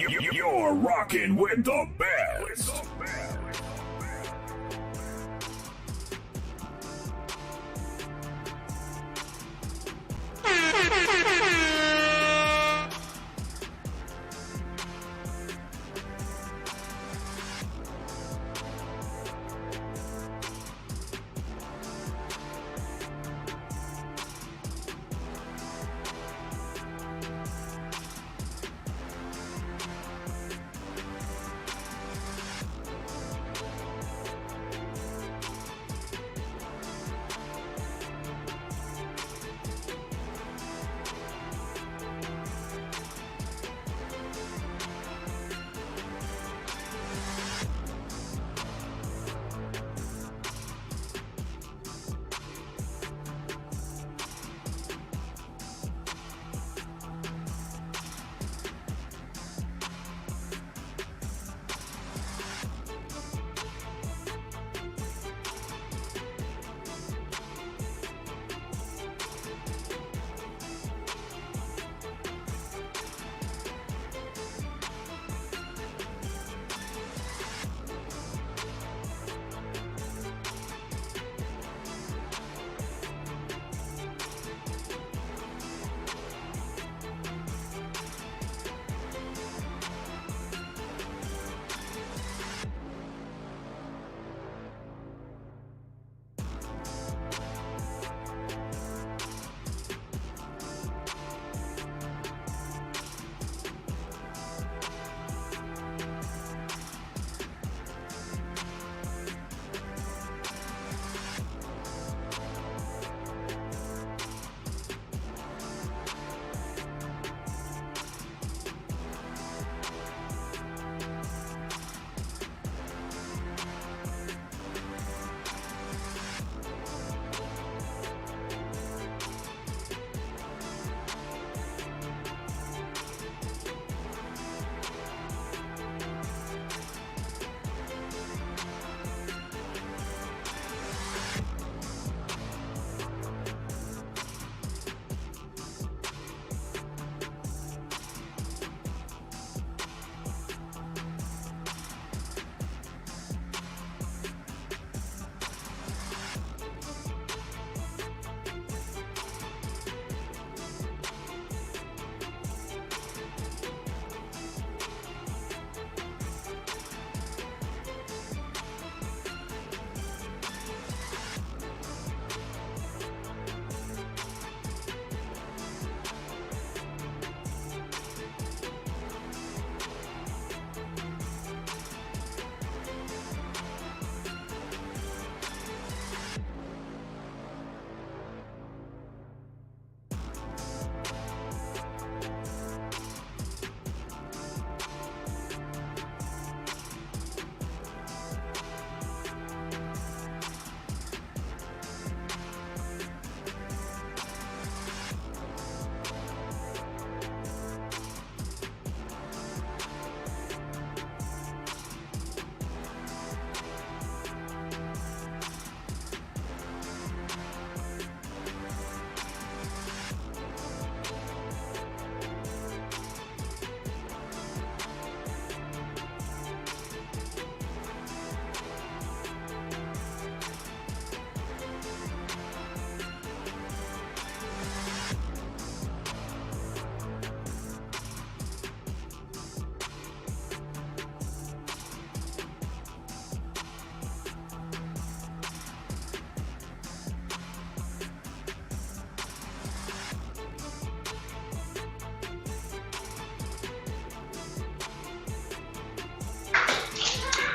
You're rocking with the best.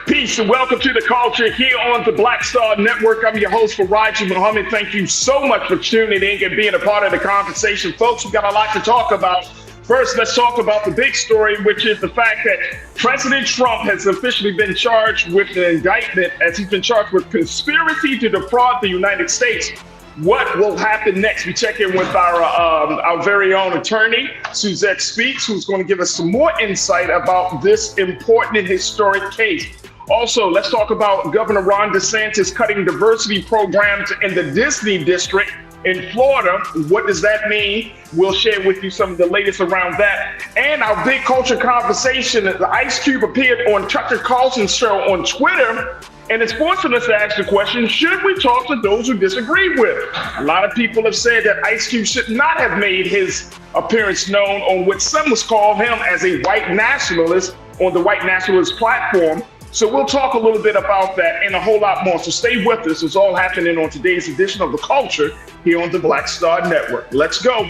Peace and welcome to The Culture here on the Black Star Network. I'm your host, Farajii. Thank you so much for tuning in and being a part of the conversation. Folks, we've got a lot to talk about. First, let's talk about the big story, which is the fact that President Trump has officially been charged with an indictment as he's been charged with conspiracy to defraud the United States. What will happen next? We check in with our very own attorney, Suzette Speaks, who's going to give us some more insight about this important and historic case. Also, let's talk about Governor Ron DeSantis cutting diversity programs in the Disney district in Florida. What does that mean? We'll share with you some of the latest around that. And our big culture conversation, the Ice Cube appeared on Tucker Carlson's show on Twitter, and it's forcing us to ask the question, should we talk to those who disagree with? A lot of people have said that Ice Cube should not have made his appearance known on what some was called him as a white nationalist on the white nationalist platform. So we'll talk a little bit about that and a whole lot more. So stay with us. It's all happening on today's edition of The Culture here on the Black Star Network. Let's go.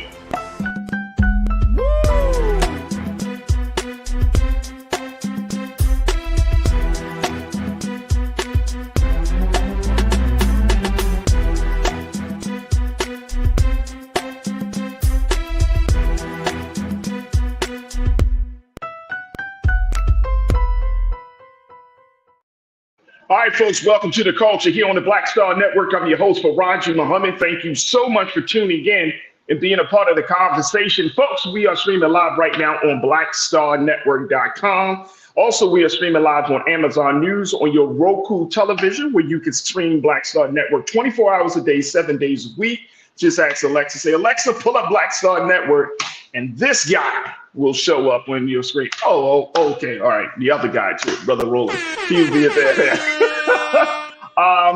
All right, folks, welcome to The Culture here on the Black Star Network. I'm your host, Farajii Muhammad. Thank you so much for tuning in and being a part of the conversation. Folks, we are streaming live right now on blackstarnetwork.com. Also, we are streaming live on Amazon News, on your Roku television, where you can stream Black Star Network 24 hours a day, 7 days a week. Just ask Alexa, say, Alexa, pull up Black Star Network, and this guy will show up on your screen. Oh, okay, all right. The other guy too, Brother Roland. He'll be there.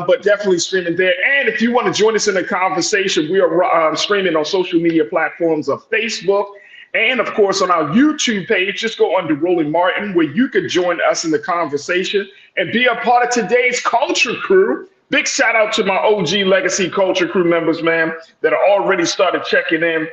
But definitely streaming there. And if you want to join us in the conversation, we are streaming on social media platforms of Facebook and, of course, on our YouTube page. Just go under Roland Martin, where you could join us in the conversation and be a part of today's Culture Crew. Big shout out to my OG Legacy Culture Crew members, man, that are already started checking in.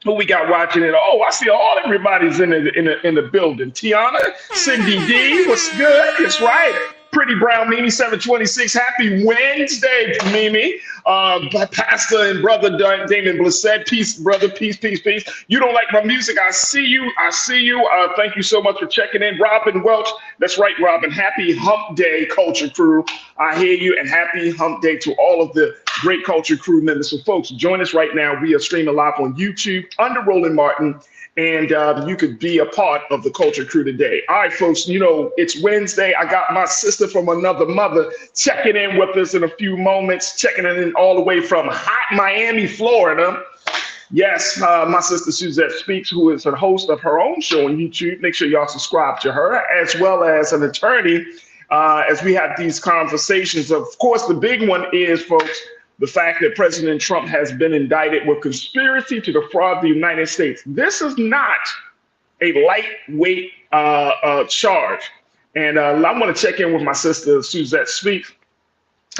Who we got watching it? Oh, I see everybody's in the building. Tiana, Cindy D, what's good? That's right. Pretty Brown Mimi 726. Happy Wednesday, Mimi. Pastor and Brother Damon Blissett. Peace, brother. Peace, peace, peace. You don't like my music? I see you. I see you. Thank you so much for checking in. Robin Welch. That's right, Robin. Happy Hump Day, Culture Crew. I hear you. And happy Hump Day to all of the great Culture Crew members. So, folks, join us right now. We are streaming live on YouTube under Roland Martin. And you could be a part of the Culture Crew today. All right, folks, you know, it's Wednesday. I got my sister from another mother checking in with us in a few moments, checking in all the way from hot Miami, Florida. Yes, my sister Suzette Speaks, who is a host of her own show on YouTube. Make sure y'all subscribe to her, as well as an attorney, as we have these conversations. Of course, the big one is, folks, the fact that President Trump has been indicted with conspiracy to defraud the United States. This is not a lightweight charge. And I want to check in with my sister, Suzette Speaks,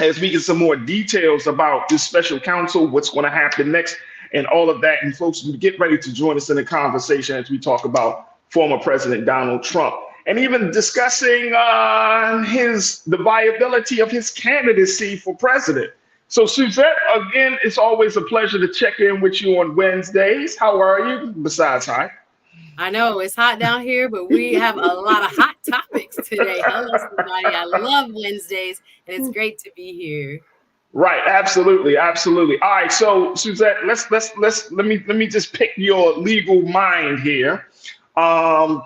as we get some more details about this special counsel, what's going to happen next, and all of that. And folks, get ready to join us in the conversation as we talk about former President Donald Trump, and even discussing the viability of his candidacy for president. So, Suzette, again, it's always a pleasure to check in with you on Wednesdays. How are you? Besides, hi. I know it's hot down here, but we have a lot of hot topics today. Hello, everybody. I love Wednesdays, and it's great to be here. Right, absolutely, absolutely. All right, so Suzette, let me just pick your legal mind here.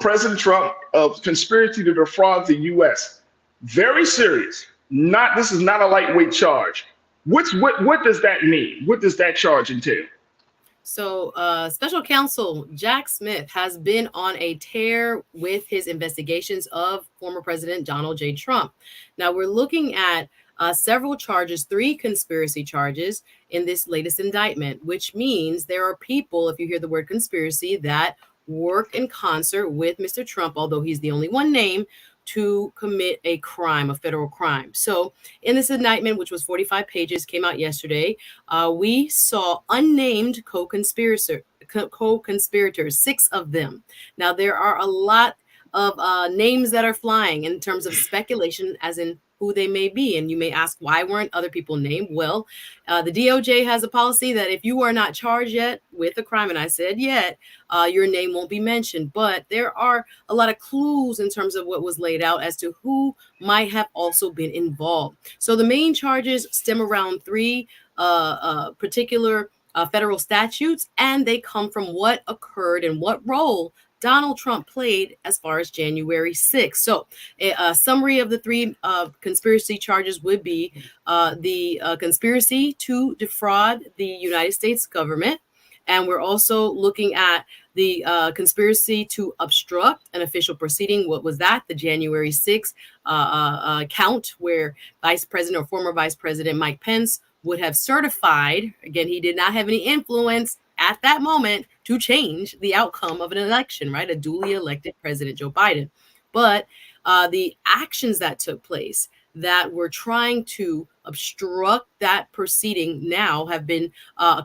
President Trump of conspiracy to defraud the U.S. Very serious. This is not a lightweight charge. What does that mean? What does that charge entail? So Special Counsel Jack Smith has been on a tear with his investigations of former President Donald J. Trump. Now we're looking at several charges, 3 conspiracy charges in this latest indictment, which means there are people, if you hear the word conspiracy, that work in concert with Mr. Trump, although he's the only one named, to commit a crime, a federal crime. So in this indictment, which was 45 pages, came out yesterday, we saw unnamed co-conspirators, 6 of them. Now, there are a lot of names that are flying in terms of speculation, as in who they may be. And you may ask, why weren't other people named? Well, the DOJ has a policy that if you are not charged yet with a crime, and I said yet, your name won't be mentioned. But there are a lot of clues in terms of what was laid out as to who might have also been involved. So the main charges stem around 3 particular federal statutes, and they come from what occurred and what role Donald Trump played as far as January 6th. So, a summary of the three conspiracy charges would be the conspiracy to defraud the United States government. And we're also looking at the conspiracy to obstruct an official proceeding. What was that? The January 6th count, where Vice President or former Vice President Mike Pence would have certified, again, he did not have any influence at that moment to change the outcome of an election, right? A duly elected President Joe Biden. But the actions that took place that were trying to obstruct that proceeding now have been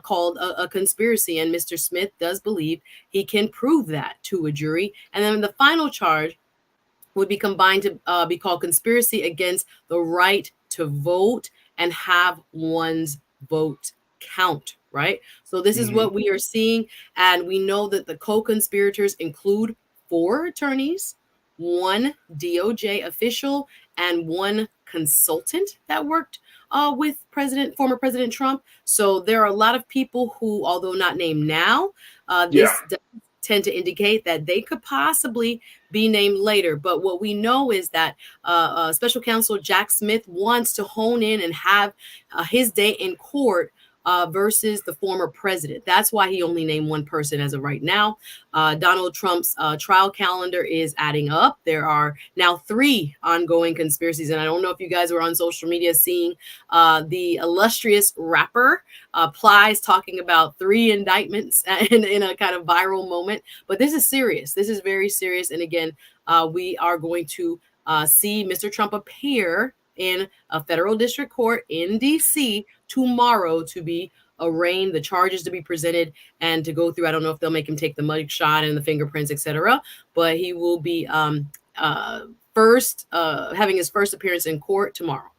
called a conspiracy. And Mr. Smith does believe he can prove that to a jury. And then the final charge would be combined to be called conspiracy against the right to vote and have one's vote count, right? So this is what we are seeing. And we know that the co-conspirators include 4 attorneys, 1 DOJ official, and 1 consultant that worked with former President Trump. So there are a lot of people who, although not named now, this does tend to indicate that they could possibly be named later. But what we know is that Special Counsel Jack Smith wants to hone in and have his day in court versus the former president. That's why he only named 1 person as of right now. Donald Trump's trial calendar is adding up. There are now 3 ongoing conspiracies. And I don't know if you guys were on social media seeing the illustrious rapper Plies talking about 3 indictments in a kind of viral moment. But this is serious. This is very serious. And again, we are going to see Mr. Trump appear in a federal district court in DC tomorrow to be arraigned, the charges to be presented, and to go through. I don't know if they'll make him take the mug shot and the fingerprints, etc. But he will be having his first appearance in court tomorrow.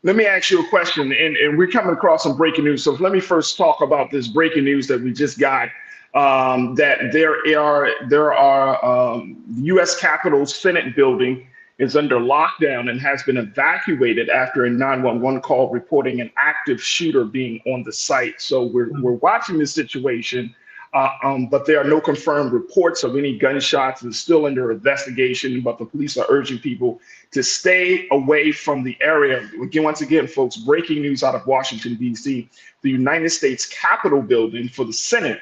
Let me ask you a question, and we're coming across some breaking news. So let me first talk about this breaking news that we just got. That there are U.S. Capitol's Senate building is under lockdown and has been evacuated after a 911 call reporting an active shooter being on the site. So we're watching this situation, but there are no confirmed reports of any gunshots. It's still under investigation, but the police are urging people to stay away from the area. Again, once again, folks, breaking news out of Washington, D.C. The United States Capitol building for the Senate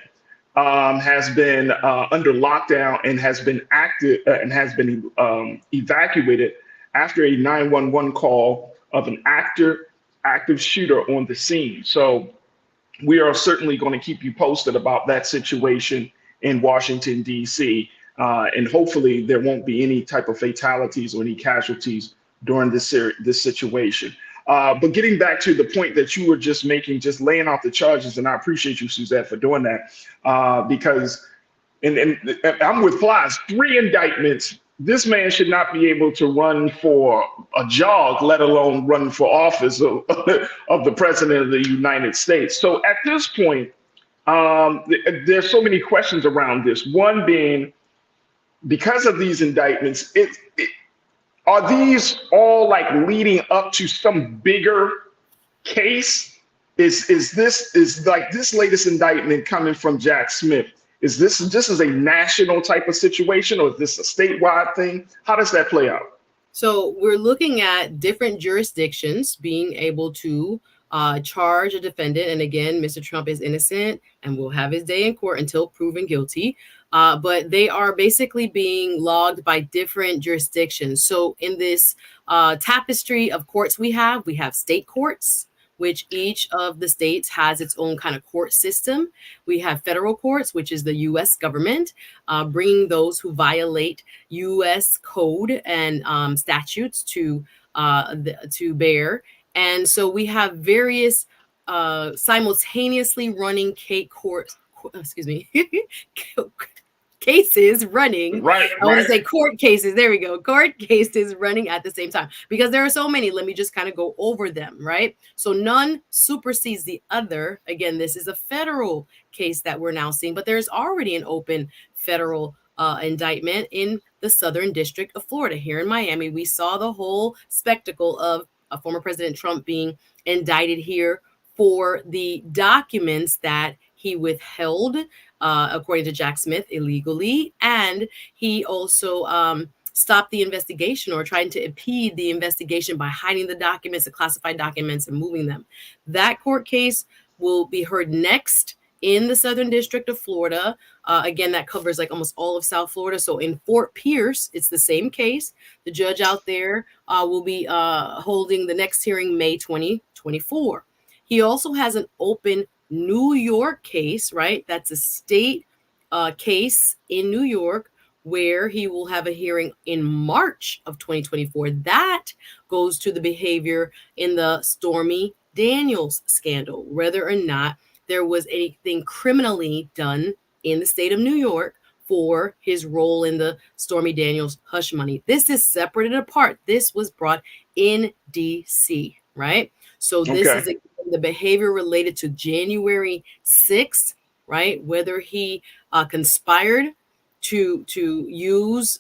has been under lockdown and has been evacuated after a 911 call of an active shooter on the scene. So we are certainly going to keep you posted about that situation in Washington, D.C. And hopefully there won't be any type of fatalities or any casualties during this situation. But getting back to the point that you were just making, just laying out the charges, and I appreciate you, Suzette, for doing that, because, and I'm with Plies, 3 indictments. This man should not be able to run for a jog, let alone run for office of the president of the United States. So at this point, there's so many questions around this. One being, because of these indictments, are these all like leading up to some bigger case? Is this latest indictment coming from Jack Smith? Is this just as a national type of situation, or is this a statewide thing? How does that play out? So we're looking at different jurisdictions being able to charge a defendant. And again, Mr. Trump is innocent and will have his day in court until proven guilty. But they are basically being logged by different jurisdictions. So in this tapestry of courts we have state courts, which each of the states has its own kind of court system. We have federal courts, which is the U.S. government, bringing those who violate U.S. code and statutes to bear. And so we have various simultaneously running cases running. Right. I want to say court cases. There we go. Court cases running at the same time, because there are so many. Let me just kind of go over them, right? So none supersedes the other. Again, this is a federal case that we're now seeing, but there's already an open federal indictment in the Southern District of Florida. Here in Miami, we saw the whole spectacle of former President Trump being indicted here for the documents that he withheld, according to Jack Smith, illegally, and he also stopped the investigation or trying to impede the investigation by hiding the documents, the classified documents, and moving them. That court case will be heard next in the Southern District of Florida. Again, that covers like almost all of South Florida. So in Fort Pierce, it's the same case. The judge out there will be holding the next hearing May 2024. He also has an open New York case, right? That's a state case in New York where he will have a hearing in March of 2024. That goes to the behavior in the Stormy Daniels scandal, whether or not there was anything criminally done in the state of New York for his role in the Stormy Daniels hush money. This is separate and apart. This was brought in DC, right? So this is the behavior related to January 6th, right? Whether he conspired to use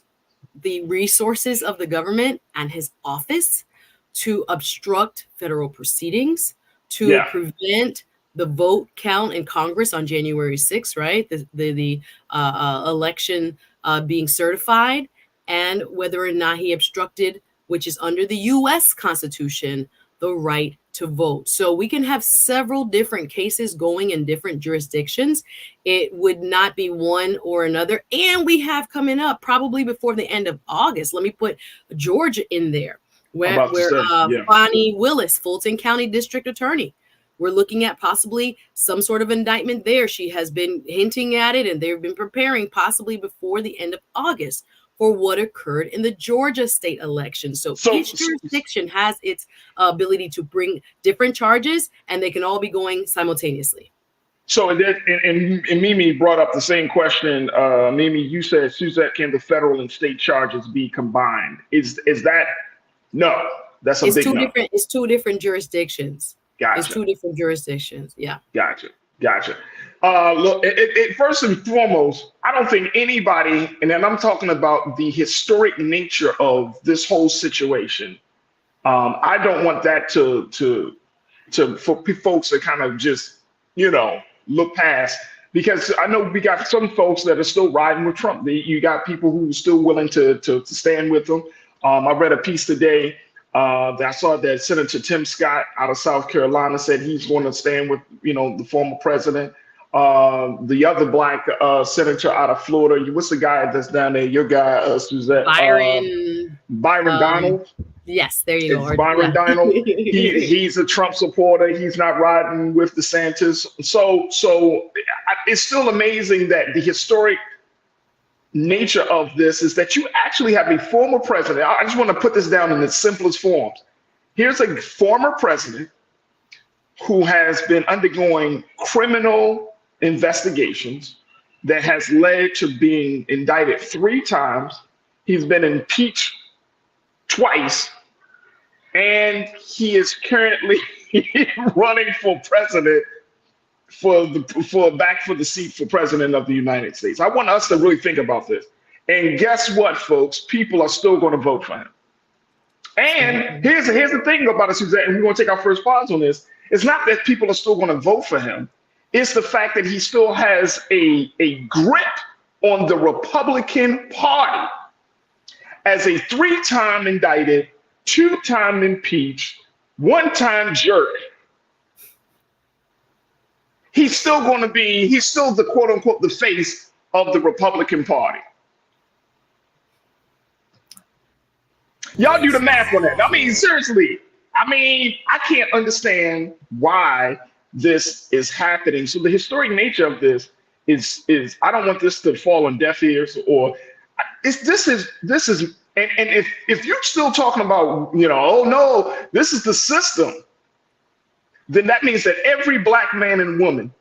the resources of the government and his office to obstruct federal proceedings, to prevent the vote count in Congress on January 6th, right? The election being certified, and whether or not he obstructed, which is under the U.S. Constitution, the right to vote. So we can have several different cases going in different jurisdictions. It would not be one or another. And we have coming up probably before the end of August. Let me put Georgia in there, where Bonnie Willis, Fulton County District Attorney. We're looking at possibly some sort of indictment there. She has been hinting at it, and they've been preparing possibly before the end of August for what occurred in the Georgia state election. So each jurisdiction has its ability to bring different charges, and they can all be going simultaneously. So, and Mimi brought up the same question. Mimi, you said, Suzette, can the federal and state charges be combined? Is that, no, that's a big no. It's two different jurisdictions. Gotcha. It's two different jurisdictions. Yeah. Gotcha. Look, first and foremost, I don't think anybody, and then I'm talking about the historic nature of this whole situation. I don't want that for folks to kind of just, look past, because I know we got some folks that are still riding with Trump. You got people who are still willing to stand with them. I read a piece today that I saw that Senator Tim Scott out of South Carolina said he's going to stand with, the former president. The other black senator out of Florida, what's the guy that's down there? Your guy, Suzette. Byron Donald. Yes, there you go. Byron Donald. He's a Trump supporter. He's not riding with DeSantis. So it's still amazing that the historic nature of this is that you actually have a former president. I just want to put this down in its simplest forms. Here's a former president who has been undergoing criminal investigations that has led to being indicted 3 times. He's been impeached twice, and he is currently running for president for the seat for president of the United States. I want us to really think about this. And guess what, folks? People are still going to vote for him. And here's the thing about it, Suzette, and we're going to take our first pause on this. It's not that people are still going to vote for him. It's the fact that he still has a grip on the Republican Party as a 3-time indicted, 2-time impeached, 1-time jerk. He's still the quote unquote, the face of the Republican Party. Y'all do the math on that. I mean, seriously. I can't understand why this is happening. So the historic nature of this is I don't want this to fall on deaf ears, or this is and if you're still talking about, oh no, this is the system, then that means that every black man and woman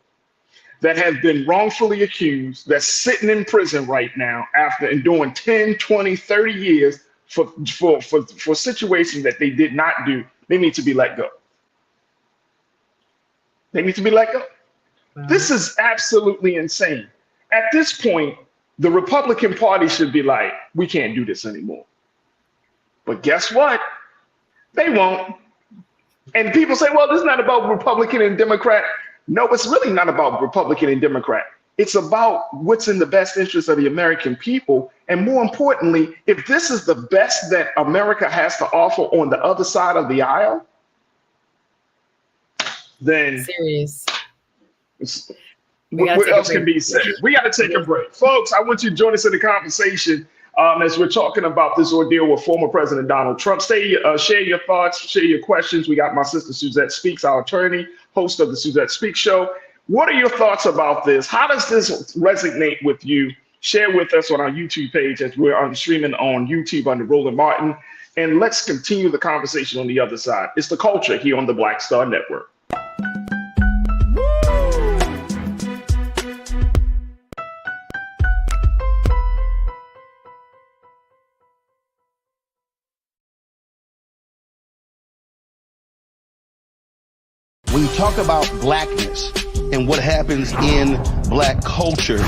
that has been wrongfully accused, that's sitting in prison right now after enduring 10, 20, 30 years for situations that they did not do, they need to be let go. They need to be let go. Wow. This is absolutely insane. At this point, the Republican Party should be like, we can't do this anymore. But guess what? They won't. And people say, well, this is not about Republican and Democrat. No, it's really not about Republican and Democrat. It's about what's in the best interest of the American people. And more importantly, if this is the best that America has to offer on the other side of the aisle, then Serious. What else can be said? We got to take a break. Folks, I want you to join us in the conversation as we're talking about this ordeal with former President Donald Trump. Share your thoughts, share your questions. We got my sister Suzette Speaks, our attorney, host of the Suzette Speaks Show. What are your thoughts about this? How does this resonate with you? Share with us on our YouTube page as we're streaming on YouTube under Roland Martin. And let's continue the conversation on the other side. It's The Culture here on the Black Star Network. When you talk about blackness and what happens in black culture,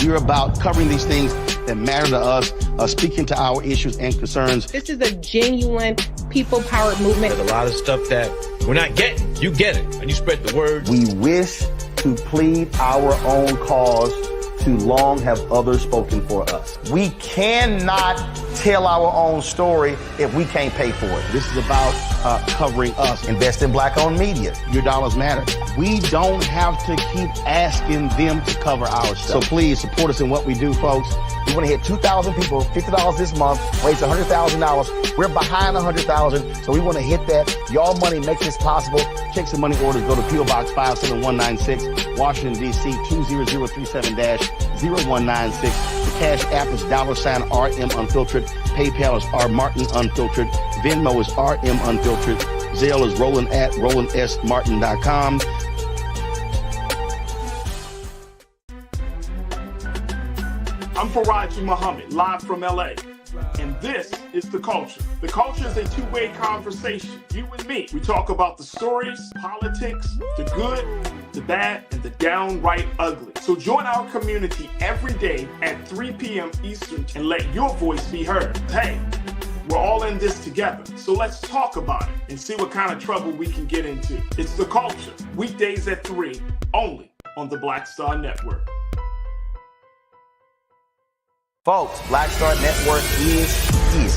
we're about covering these things that matter to us, speaking to our issues and concerns. This is a genuine people-powered movement. There's a lot of stuff that we're not getting. You get it, and you spread the word. We wish to plead our own cause. Too long have others spoken for us. We cannot tell our own story if we can't pay for it. This is about covering us. Invest in black-owned media. Your dollars matter. We don't have to keep asking them to cover our stuff. So please support us in what we do, folks. We want to hit 2,000 people, $50 this month, raise $100,000. We're behind $100,000, so we want to hit that. Y'all money makes this possible. Checks and money orders go to P.O. Box 57196, Washington, D.C. 20037-0196. The Cash App is $RM Unfiltered. PayPal is R Martin Unfiltered. Venmo is RM Unfiltered. Zelle is Roland at RolandSMartin.com. I'm Farajii Muhammad, live from LA. And this is The Culture. The Culture is a two-way conversation. You and me. We talk about the stories, politics, the good, the bad, and the downright ugly. So join our community every day at 3 p.m. Eastern and let your voice be heard. Hey, we're all in this together. So let's talk about it and see what kind of trouble we can get into. It's The Culture, weekdays at 3, only on the Black Star Network. Folks, Black Star Network is here.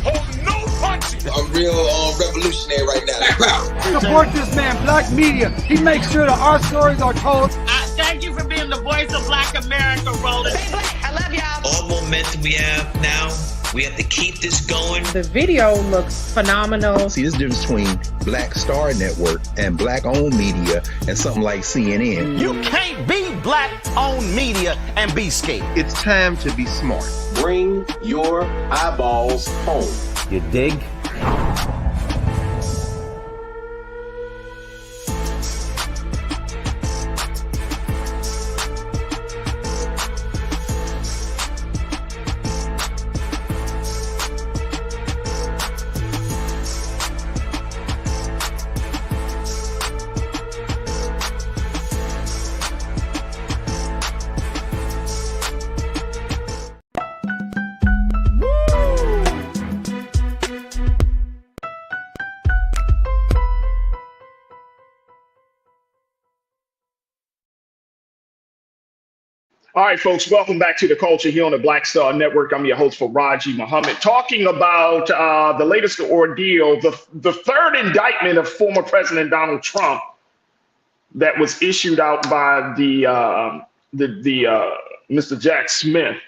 Oh, no punches! I'm real revolutionary right now. Support this man, Black Media. He makes sure that our stories are told. Thank you for being the voice of Black America, Roland. Stay black. I love y'all. All momentum we have now, we have to keep this going. The video looks phenomenal. See, there's a difference between Black Star Network and black-owned media and something like CNN. You can't be black-owned media and be scared. It's time to be smart. Bring your eyeballs home. You dig? All right, folks, welcome back to The Culture here on the Black Star Network. I'm your host, Farajii Muhammad, talking about the latest ordeal, the third indictment of former President Donald Trump that was issued out by the Mr. Jack Smith,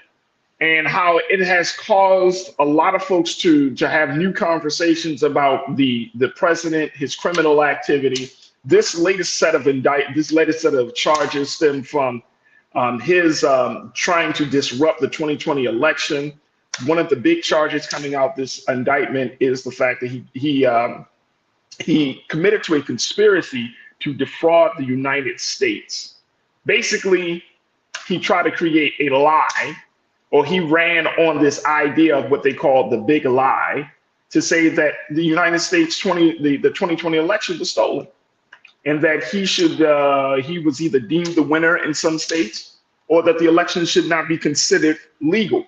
and how it has caused a lot of folks to have new conversations about the president, his criminal activity. This latest set of charges stem from his trying to disrupt the 2020 election. One of the big charges coming out this indictment is the fact that he committed to a conspiracy to defraud the United States. Basically, he tried to create a lie, or he ran on this idea of what they call the big lie, to say that the United States the 2020 election was stolen, and that he was either deemed the winner in some states, or that the election should not be considered legal.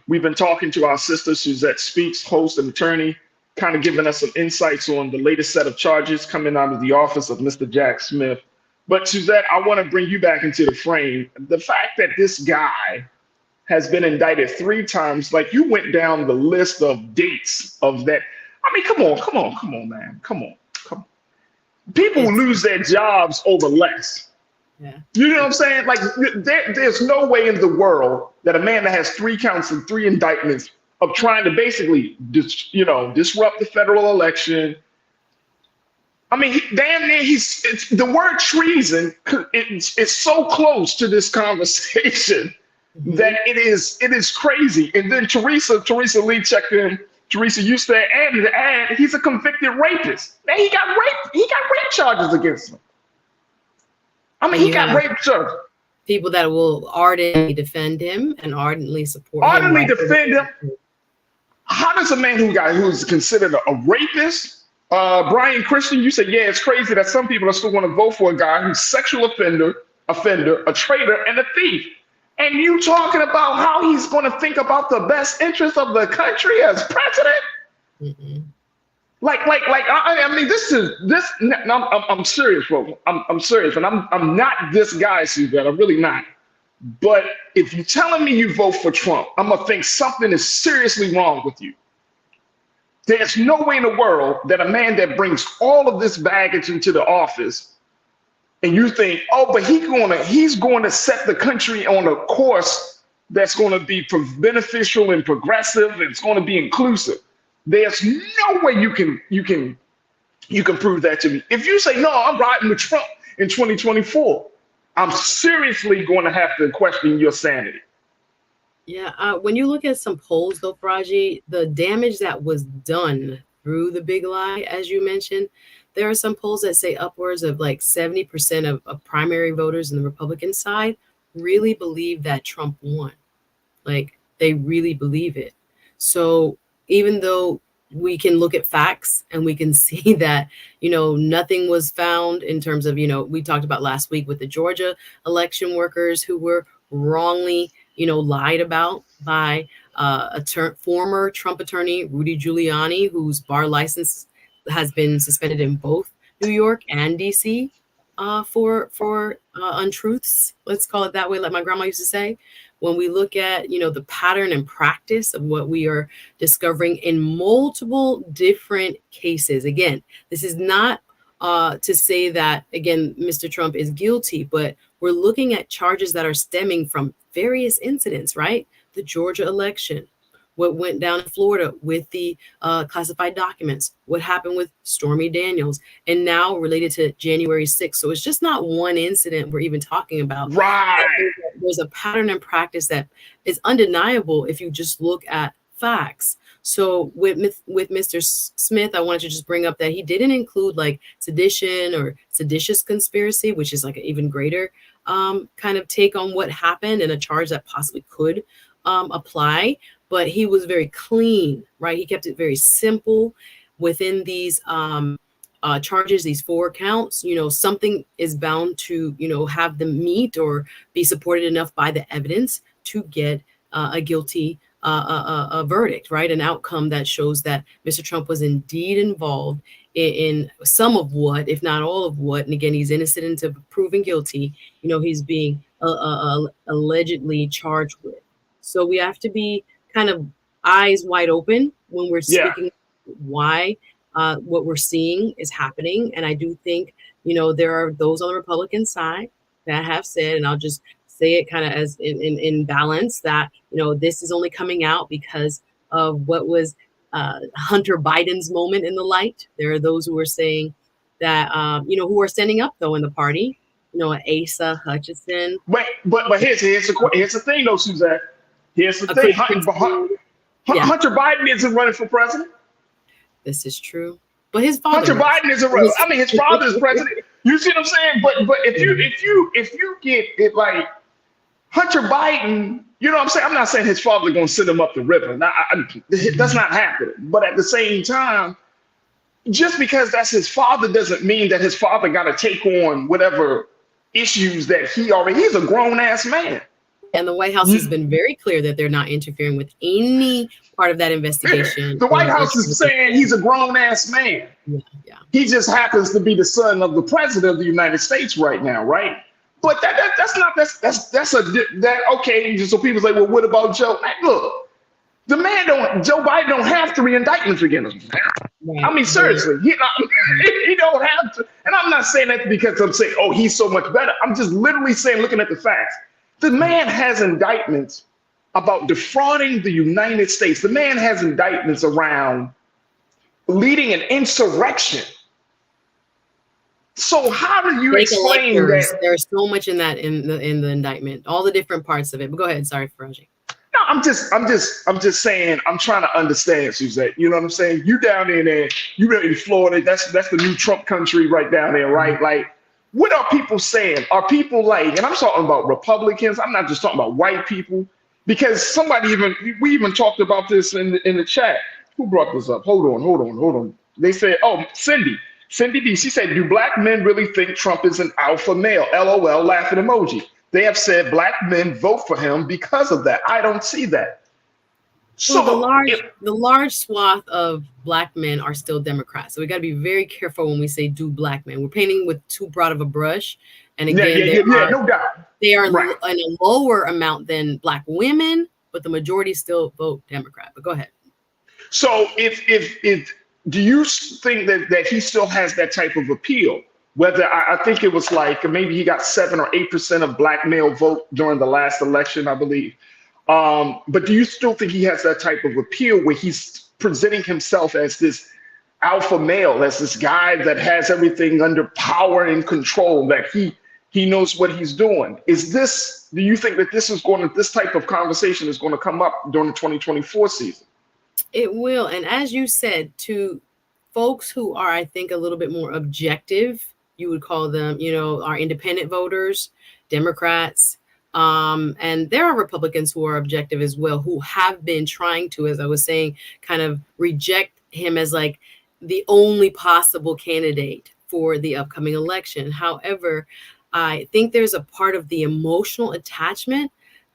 We've been talking to our sister Suzette Speaks, host and attorney, kind of giving us some insights on the latest set of charges coming out of the office of Mr. Jack Smith. But Suzette, I want to bring you back into the frame. The fact that this guy has been indicted 3 times, like you went down the list of dates of that. I mean, come on, man. Come on. People lose their jobs over less. Yeah. You know what I'm saying? Like there's no way in the world that a man that has 3 counts and 3 indictments of trying to basically disrupt the federal election. I mean, damn near the word treason it's so close to this conversation that it is crazy. And then Teresa Lee checked in. Teresa, you said, and he's a convicted rapist. Man, he got rape charges against him. I mean, he got rape charges. People that will ardently defend him and ardently support him. Ardently defend him. How does a man who's considered a rapist, Brian Christian, you said, yeah, it's crazy that some people are still going to vote for a guy who's sexual offender, a traitor, and a thief. And you talking about how he's going to think about the best interest of the country as president? Mm-hmm. I mean, I'm serious, bro. I'm serious, and I'm not this guy, Suzette. I'm really not. But if you're telling me you vote for Trump, I'm gonna think something is seriously wrong with you. There's no way in the world that a man that brings all of this baggage into the office, and you think, oh, but he's going to set the country on a course that's going to be beneficial and progressive, and it's going to be inclusive. There's no way you can prove that to me. If you say, no, I'm riding with Trump in 2024, I'm seriously going to have to question your sanity. Yeah, when you look at some polls, though, Farajii, the damage that was done through the big lie, as you mentioned, there are some polls that say upwards of like 70% of primary voters in the Republican side really believe that Trump won. Like, they really believe it. So even though we can look at facts and we can see that, nothing was found in terms of, we talked about last week with the Georgia election workers who were wrongly, lied about by former Trump attorney, Rudy Giuliani, whose bar license has been suspended in both New York and DC for untruths. Let's call it that way, like my grandma used to say. When we look at, the pattern and practice of what we are discovering in multiple different cases. Again, this is not to say that, again, Mr. Trump is guilty, but we're looking at charges that are stemming from various incidents, right? The Georgia election, what went down in Florida with the classified documents, what happened with Stormy Daniels, and now related to January 6th. So it's just not one incident we're even talking about. Right. There's a pattern and practice that is undeniable if you just look at facts. So with Mr. Smith, I wanted to just bring up that he didn't include like sedition or seditious conspiracy, which is like an even greater kind of take on what happened and a charge that possibly could apply. But he was very clean, right? He kept it very simple within these charges, these 4 counts. Something is bound to, have them meet or be supported enough by the evidence to get a guilty a verdict, right? An outcome that shows that Mr. Trump was indeed involved in some of what, if not all of what, and again, he's innocent until proven guilty, he's being allegedly charged with. So we have to be kind of eyes wide open when we're speaking why what we're seeing is happening. And I do think, there are those on the Republican side that have said, and I'll just say it kind of as in balance, that, this is only coming out because of what was Hunter Biden's moment in the light. There are those who are saying that, who are standing up, though, in the party, Asa Hutchinson. But here's the thing, though, Suzette. Here's the thing. Hunter Biden isn't running for president. This is true. But his father. Hunter Biden isn't running. I mean, his father is president. You see what I'm saying? But if you get it like Hunter Biden, you know what I'm saying? I'm not saying his father going to send him up the river. That's not happening. But at the same time, just because that's his father doesn't mean that his father got to take on whatever issues that he's a grown ass man. And the White House has been very clear that they're not interfering with any part of that investigation. The White House is saying he's a grown-ass man. Yeah. He just happens to be the son of the president of the United States right now, right? But okay. So people say, well, what about Joe? Look, Joe Biden don't have 3 indictments against him. Right. I mean, seriously, he don't have to. And I'm not saying that because I'm saying, oh, he's so much better. I'm just literally saying, looking at the facts, the man has indictments about defrauding the United States. The man has indictments around leading an insurrection. So how do you explain that? There's so much in that in the indictment, all the different parts of it. But go ahead, sorry, Farajii. No, I'm just saying, I'm trying to understand, Suzette. You know what I'm saying? You down there, you in Florida, that's the new Trump country right down there, right? Like, what are people saying? Are people like, and I'm talking about Republicans, I'm not just talking about white people, because we even talked about this in the chat. Who brought this up? Hold on. They said, oh, Cindy D, she said, do black men really think Trump is an alpha male? LOL, laughing emoji. They have said black men vote for him because of that. I don't see that. So the large swath of black men are still Democrats. So we got to be very careful when we say do black men. We're painting with too broad of a brush. And again, no doubt. They are in a lower amount than black women, but the majority still vote Democrat. But go ahead. So do you think that he still has that type of appeal? Whether I think it was like maybe he got 7 or 8% of black male vote during the last election, I believe. But do you still think he has that type of appeal where he's presenting himself as this alpha male, as this guy that has everything under power and control, that he knows what he's doing? Do you think that this type of conversation is going to come up during the 2024 season? It will. And as you said, to folks who are, I think, a little bit more objective, you would call them, our independent voters, Democrats. And there are Republicans who are objective as well, who have been trying to, as I was saying, kind of reject him as like the only possible candidate for the upcoming election. However, I think there's a part of the emotional attachment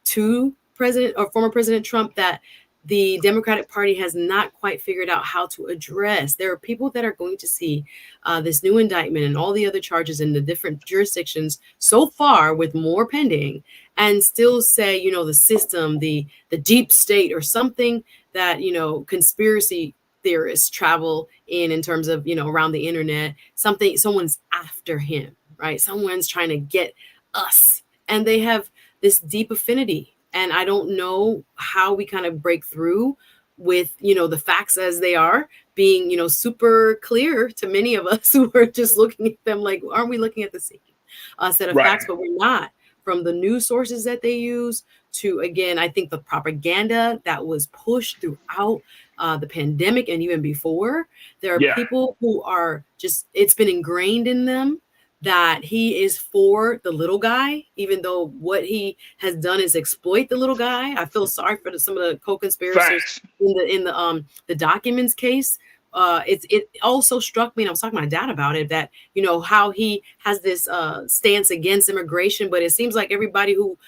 to former President Trump that the Democratic Party has not quite figured out how to address. There are people that are going to see this new indictment and all the other charges in the different jurisdictions so far, with more pending, and still say, the system, the deep state, or something that, conspiracy theorists travel in terms of, around the internet, someone's after him, right? Someone's trying to get us, and they have this deep affinity. And I don't know how we kind of break through with, the facts as they are being, super clear to many of us who are just looking at them like, aren't we looking at the same set of facts? But we're not. From the news sources that they use to, again, I think the propaganda that was pushed throughout the pandemic and even before, there are people who are just, it's been ingrained in them that he is for the little guy, even though what he has done is exploit the little guy. I feel sorry for some of the co-conspirators in the documents case. It also struck me, and I was talking to my dad about it, that how he has this stance against immigration, but it seems like everybody who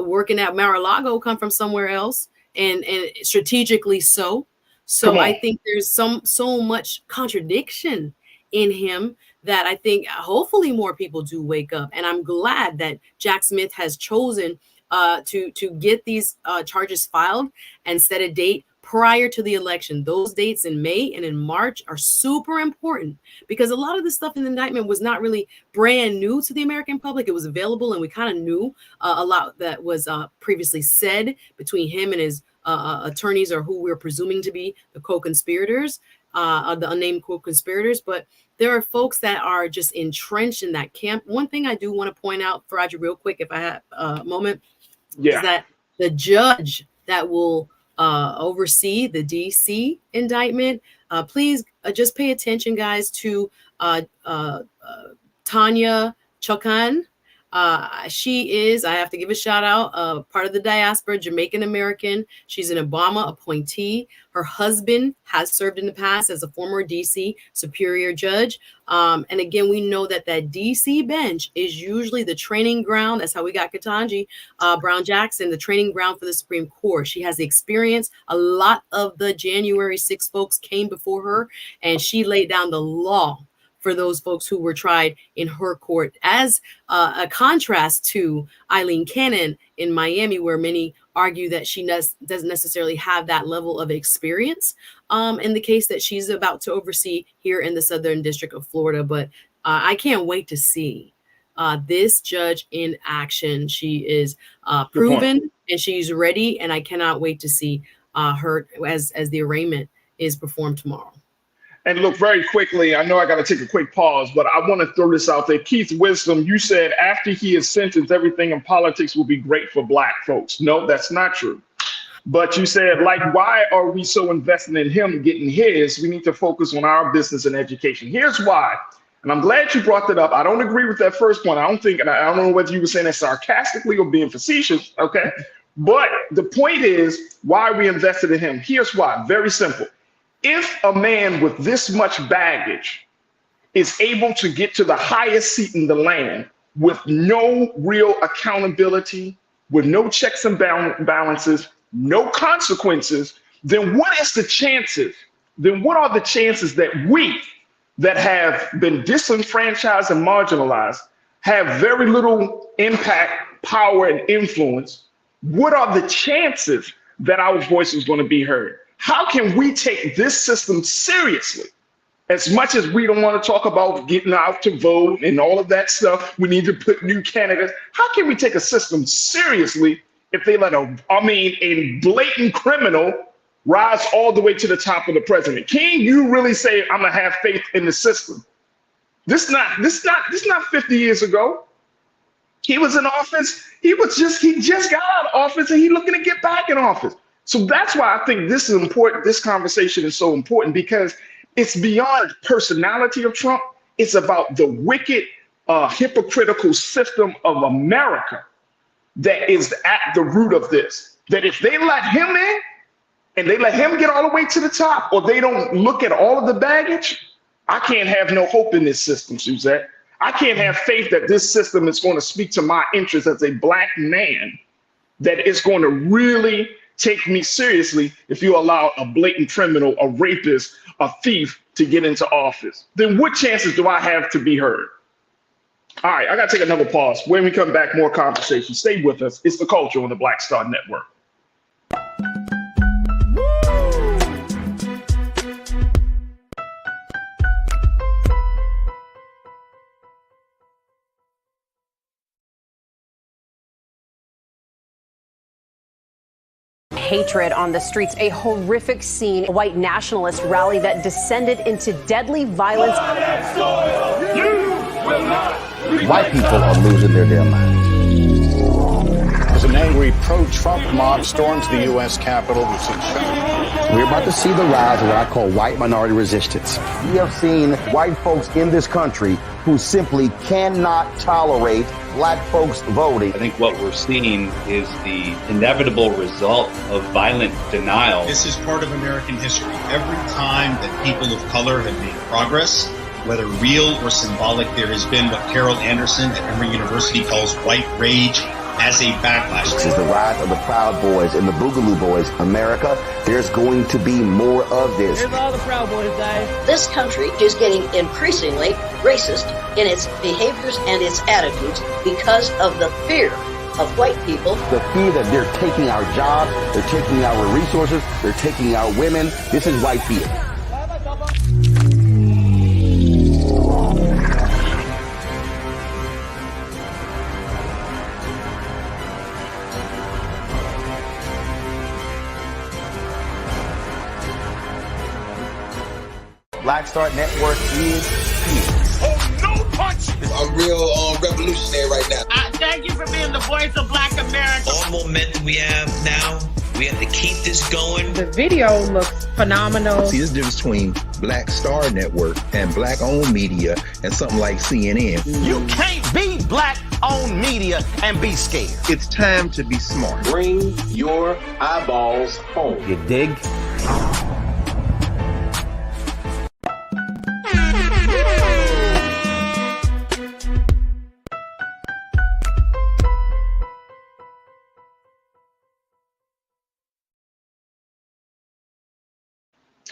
working at Mar-a-Lago come from somewhere else, and strategically so. So I think there's so much contradiction in him that I think hopefully more people do wake up. And I'm glad that Jack Smith has chosen to get these charges filed and set a date prior to the election. Those dates in May and in March are super important, because a lot of the stuff in the indictment was not really brand new to the American public. It was available, and we kind of knew a lot that was previously said between him and his attorneys, or who we're presuming to be the co-conspirators, the unnamed co-conspirators. But there are folks that are just entrenched in that camp. One thing I do want to point out, Farajii, real quick, if I have a moment, is that the judge that will oversee the DC indictment, please just pay attention, guys, to Tanya Chutkan. She is, I have to give a shout out, part of the diaspora, Jamaican American. She's an Obama appointee. Her husband has served in the past as a former DC Superior Judge. And again, we know that DC bench is usually the training ground. That's how we got Ketanji Brown Jackson, the training ground for the Supreme Court. She has the experience. A lot of the January 6 folks came before her, and she laid down the law for those folks who were tried in her court, as a contrast to Eileen Cannon in Miami, where many argue that she doesn't necessarily have that level of experience in the case that she's about to oversee here in the Southern District of Florida. But I can't wait to see this judge in action. She is proven and she's ready, and I cannot wait to see her as the arraignment is performed tomorrow. And look, very quickly, I know I got to take a quick pause, but I want to throw this out there. Keith Wisdom, you said after he is sentenced, everything in politics will be great for Black folks. No, that's not true. But you said, like, why are we so invested in him getting his? We need to focus on our business and education. Here's why. And I'm glad you brought that up. I don't agree with that first point. I don't know whether you were saying that sarcastically or being facetious. Okay. But the point is why we invested in him. Here's why. Very simple. If a man with this much baggage is able to get to the highest seat in the land with no real accountability, with no checks and balances, no consequences, then what are the chances that we that have been disenfranchised and marginalized have very little impact, power, and influence? What are the chances that our voice is going to be heard? How can we take this system seriously? As much as we don't want to talk about getting out to vote and all of that stuff, we need to put new candidates. How can we take a system seriously if they let a blatant criminal rise all the way to the top of the president? Can you really say I'm gonna have faith in the system? This not 50 years ago. He was in office. He just got out of office, and he's looking to get back in office. So that's why I think this is important. This conversation is so important because it's beyond personality of Trump. It's about the wicked, hypocritical system of America that is at the root of this. That if they let him in and they let him get all the way to the top, or they don't look at all of the baggage, I can't have no hope in this system, Suzette. I can't have faith that this system is going to speak to my interests as a Black man, that it's going to really take me seriously if you allow a blatant criminal, a rapist, a thief to get into office. Then what chances do I have to be heard? All right, I got to take another pause. When we come back, more conversation. Stay with us. It's The Culture on the Black Star Network. Hatred on the streets, a horrific scene, a white nationalist rally that descended into deadly violence. White people are losing their damn minds. As an angry pro-Trump mob storms the U.S. Capitol, we're about to see the rise of what I call white minority resistance. We have seen white folks in this country who simply cannot tolerate Black folks voting. I think what we're seeing is the inevitable result of violent denial. This is part of American history. Every time that people of color have made progress, whether real or symbolic, there has been what Carol Anderson at Emory University calls white rage as a backlash. This is the rise of the Proud Boys and the Boogaloo Boys. America, there's going to be more of this. Here's all the Proud Boys, guys. This country is getting increasingly racist in its behaviors and its attitudes because of the fear of white people. The fear that they're taking our jobs, they're taking our resources, they're taking our women. This is white fear. Black Star Network is here. Oh, no punch! I'm real revolutionary right now. Thank you for being the voice of Black America. All momentum we have now, we have to keep this going. The video looks phenomenal. See, there's a difference between Black Star Network and black-owned media and something like CNN. You can't be black-owned media and be scared. It's time to be smart. Bring your eyeballs home. You dig?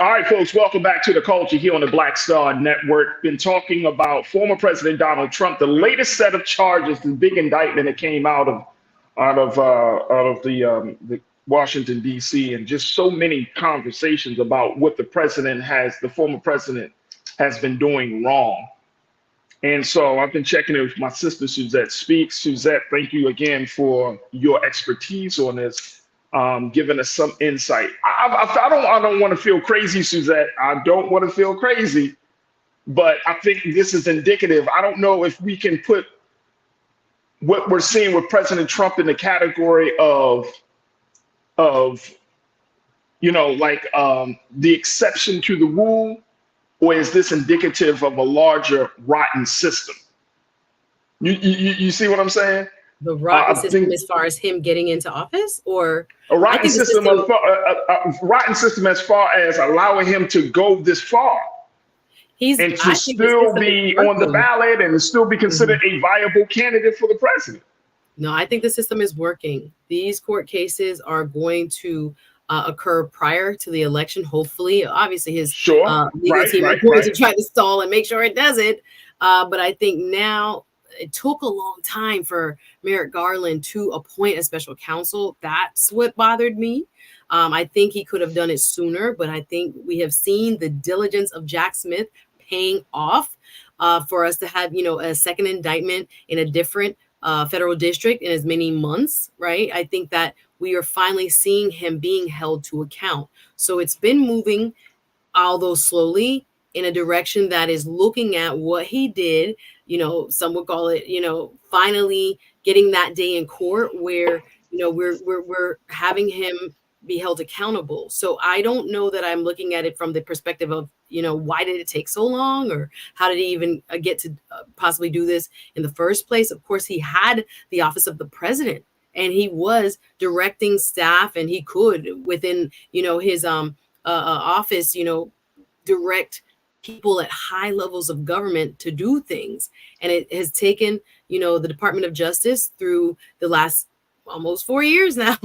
All right, folks, welcome back to The Culture here on the Black Star Network. Been talking about former President Donald Trump, the latest set of charges, the big indictment that came out of the Washington, D.C., and just so many conversations about what the former president has been doing wrong. And so I've been checking in with my sister, Suzette Speaks. Suzette, thank you again for your expertise on this. Giving us some insight. I don't want to feel crazy, Suzette. I don't want to feel crazy, but I think this is indicative. I don't know if we can put what we're seeing with President Trump in the category of the exception to the rule, or is this indicative of a larger rotten system? You see what I'm saying? The rotten system as far as him getting into office, or a rotten system as far as allowing him to go this far and to still be on the ballot and to still be considered a viable candidate for the president. No, I think the system is working. These court cases are going to occur prior to the election. Hopefully, obviously his legal team are going to try to stall and make sure it doesn't. But I think now, it took a long time for Merrick Garland to appoint a special counsel. That's what bothered me. I think he could have done it sooner, but I think we have seen the diligence of Jack Smith paying off for us to have, a second indictment in a different federal district in as many months, right? I think that we are finally seeing him being held to account. So it's been moving, although slowly, in a direction that is looking at what he did. Some would call it, finally getting that day in court where, we're having him be held accountable. So I don't know that I'm looking at it from the perspective of, why did it take so long, or how did he even get to possibly do this in the first place? Of course, he had the office of the president and he was directing staff, and he could within, his office, direct people at high levels of government to do things. And it has taken, the Department of Justice through the last almost 4 years now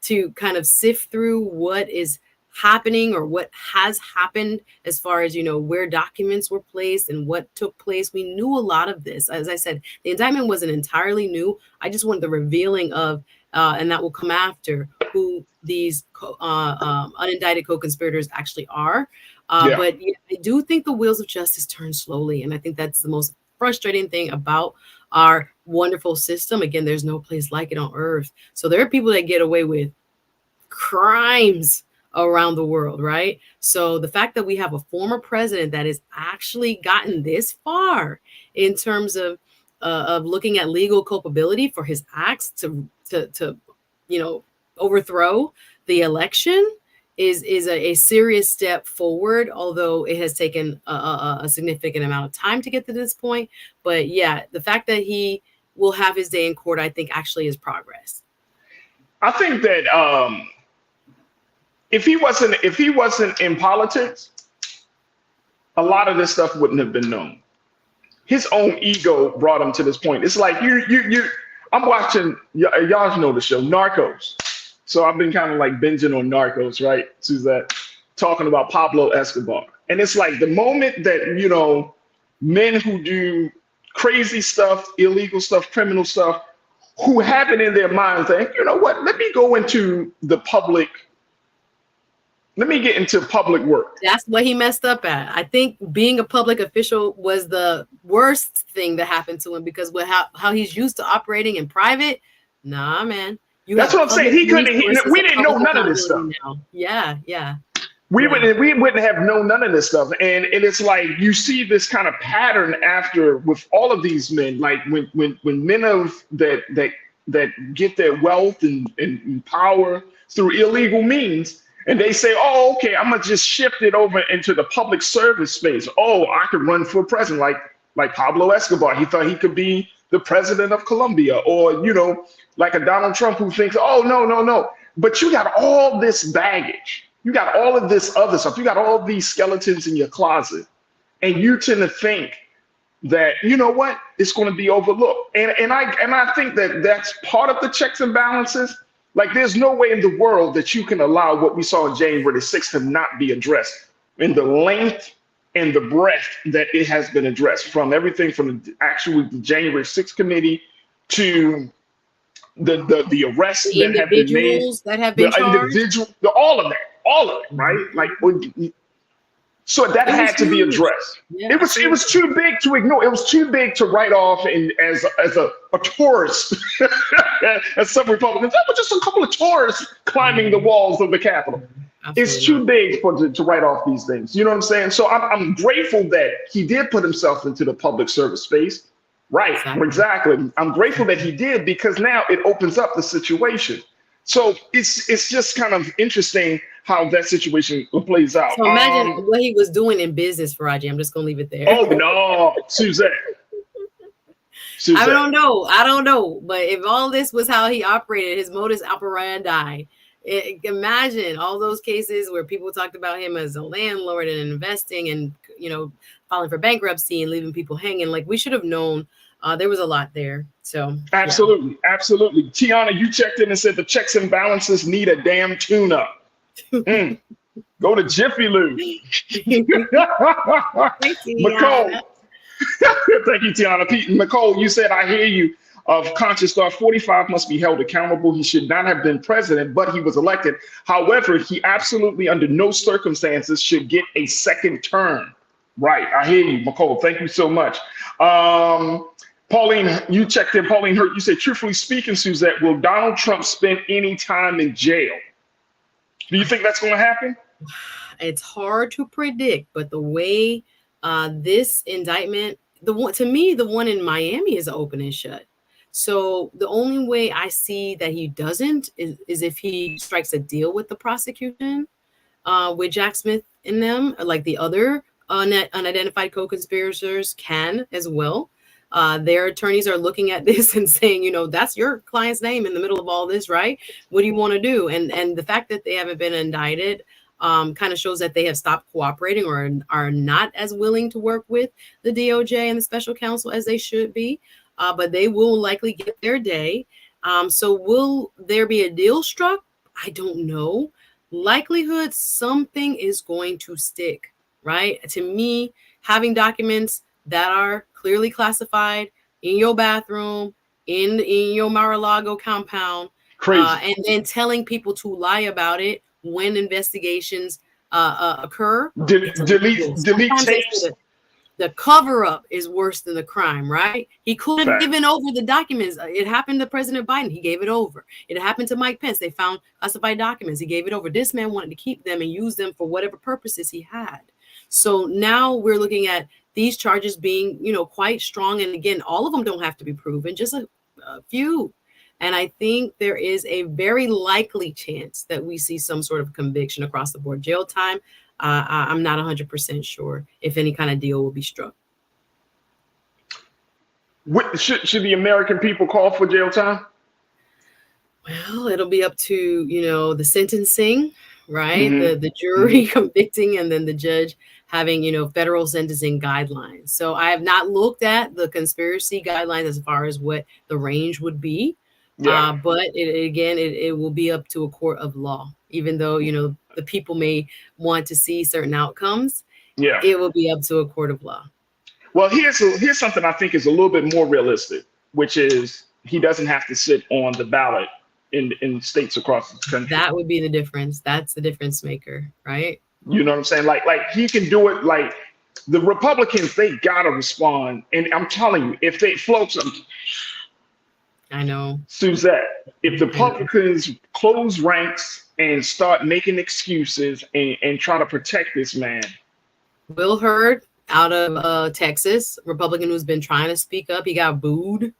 to kind of sift through what is happening or what has happened as far as, where documents were placed and what took place. We knew a lot of this. As I said, the indictment wasn't entirely new. I just wanted the revealing of, and that will come after, who these unindicted co-conspirators actually are. But I do think the wheels of justice turn slowly. And I think that's the most frustrating thing about our wonderful system. Again, there's no place like it on earth. So there are people that get away with crimes around the world, right? So the fact that we have a former president that has actually gotten this far in terms of looking at legal culpability for his acts to overthrow the election is a serious step forward, although it has taken a significant amount of time to get to this point. But yeah, the fact that he will have his day in court, I think actually is progress. I think that if he wasn't in politics, a lot of this stuff wouldn't have been known. His own ego brought him to this point. It's like I'm watching, y'all know the show Narcos. So I've been kind of like binging on Narcos, right? Suzette, talking about Pablo Escobar. And it's like the moment that, men who do crazy stuff, illegal stuff, criminal stuff, who have it in their mind think, you know what, let me go into the public. Let me get into public work. That's what he messed up at. I think being a public official was the worst thing that happened to him, because with how he's used to operating in private, nah, man. That's what I'm saying. We didn't know none of this stuff. Now. Yeah. We wouldn't have known none of this stuff. And it's like you see this kind of pattern after with all of these men, like when men that get their wealth and power through illegal means, And they say, oh, okay, I'm gonna just shift it over into the public service space. Oh, I could run for president like Pablo Escobar. He thought he could be the president of Colombia, or like a Donald Trump who thinks, oh, no. But you got all this baggage. You got all of this other stuff. You got all these skeletons in your closet. And you tend to think that, you know what, it's going to be overlooked. And I think that that's part of the checks and balances. Like, there's no way in the world that you can allow what we saw on January the 6th to not be addressed in the length and the breadth that it has been addressed, from everything from the January 6th committee to the arrests the that have been made, that have been charged, all of it, right? Like, so that had to be addressed. Yeah, it was too big to ignore. It was too big to write off as a tourist, as some Republicans. That was just a couple of tourists climbing the walls of the Capitol. Absolutely. It's too big to write off these things. You know what I'm saying? So I'm grateful that he did put himself into the public service space. Right, exactly. I'm grateful that he did, because now it opens up the situation. So it's just kind of interesting how that situation plays out. So imagine what he was doing in business, Farajii. I'm just gonna leave it there. Oh no, Suzette. I don't know. But if all this was how he operated, his modus operandi, imagine all those cases where people talked about him as a landlord and investing and filing for bankruptcy and leaving people hanging. Like, we should have known. There was a lot there. So absolutely. Tiana, you checked in and said the checks and balances need a damn tune-up. Go to Jiffy Lube. Nicole. Thank you, Tiana. Nicole, you said, I hear you. Of Conscious Thought, 45 must be held accountable. He should not have been president, but he was elected. However, he absolutely under no circumstances should get a second term. Right. I hear you, Nicole. Thank you so much. Pauline, you checked in. Pauline Hurt, you said, truthfully speaking, Suzette, will Donald Trump spend any time in jail? Do you think that's going to happen? It's hard to predict, but the way this indictment, the one in Miami is open and shut. So the only way I see that he doesn't is if he strikes a deal with the prosecution, with Jack Smith in them, like the other unidentified co-conspirators can as well. Their attorneys are looking at this and saying, that's your client's name in the middle of all this, right? What do you want to do? And the fact that they haven't been indicted kind of shows that they have stopped cooperating or are not as willing to work with the DOJ and the special counsel as they should be. But they will likely get their day. So will there be a deal struck? I don't know. Likelihood something is going to stick, right? To me, having documents that are clearly classified in your bathroom, in your Mar-a-Lago compound, and then telling people to lie about it when investigations occur. Delete tapes. The cover-up is worse than the crime, right? He could have given over the documents. It happened to President Biden. He gave it over. It happened to Mike Pence. They found classified documents. He gave it over. This man wanted to keep them and use them for whatever purposes he had. So now we're looking at these charges being, quite strong. And again, all of them don't have to be proven, just a few. And I think there is a very likely chance that we see some sort of conviction across the board. Jail time, I'm not 100% sure if any kind of deal will be struck. Should the American people call for jail time? Well, it'll be up to, the sentencing, right? Mm-hmm. The jury convicting, and then the judge having, federal sentencing guidelines. So I have not looked at the conspiracy guidelines as far as what the range would be. Yeah. But it will be up to a court of law, even though, the people may want to see certain outcomes. Yeah, it will be up to a court of law. Well, here's something I think is a little bit more realistic, which is he doesn't have to sit on the ballot in states across the country. That would be the difference. That's the difference maker, right? You know what I'm saying? Like he can do it. Like the Republicans, they gotta respond. And I'm telling you, if they float some, I know, Suzette, if the Republicans close ranks and start making excuses and try to protect this man. Will Hurd out of Texas, Republican who's been trying to speak up. He got booed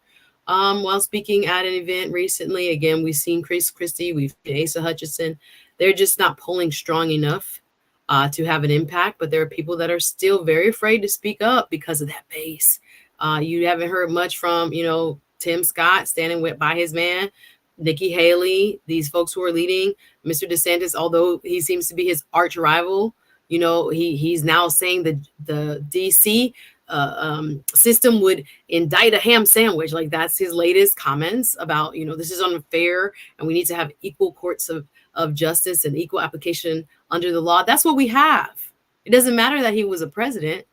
while speaking at an event recently. Again, we've seen Chris Christie, we've seen Asa Hutchinson. They're just not polling strong enough to have an impact. But there are people that are still very afraid to speak up because of that base. You haven't heard much from, Tim Scott standing by his man, Nikki Haley, these folks who are leading. Mr. DeSantis, although he seems to be his arch rival, he's now saying the DC system would indict a ham sandwich. Like, that's his latest comments about, this is unfair and we need to have equal courts of justice and equal application under the law. That's what we have. It doesn't matter that he was a president,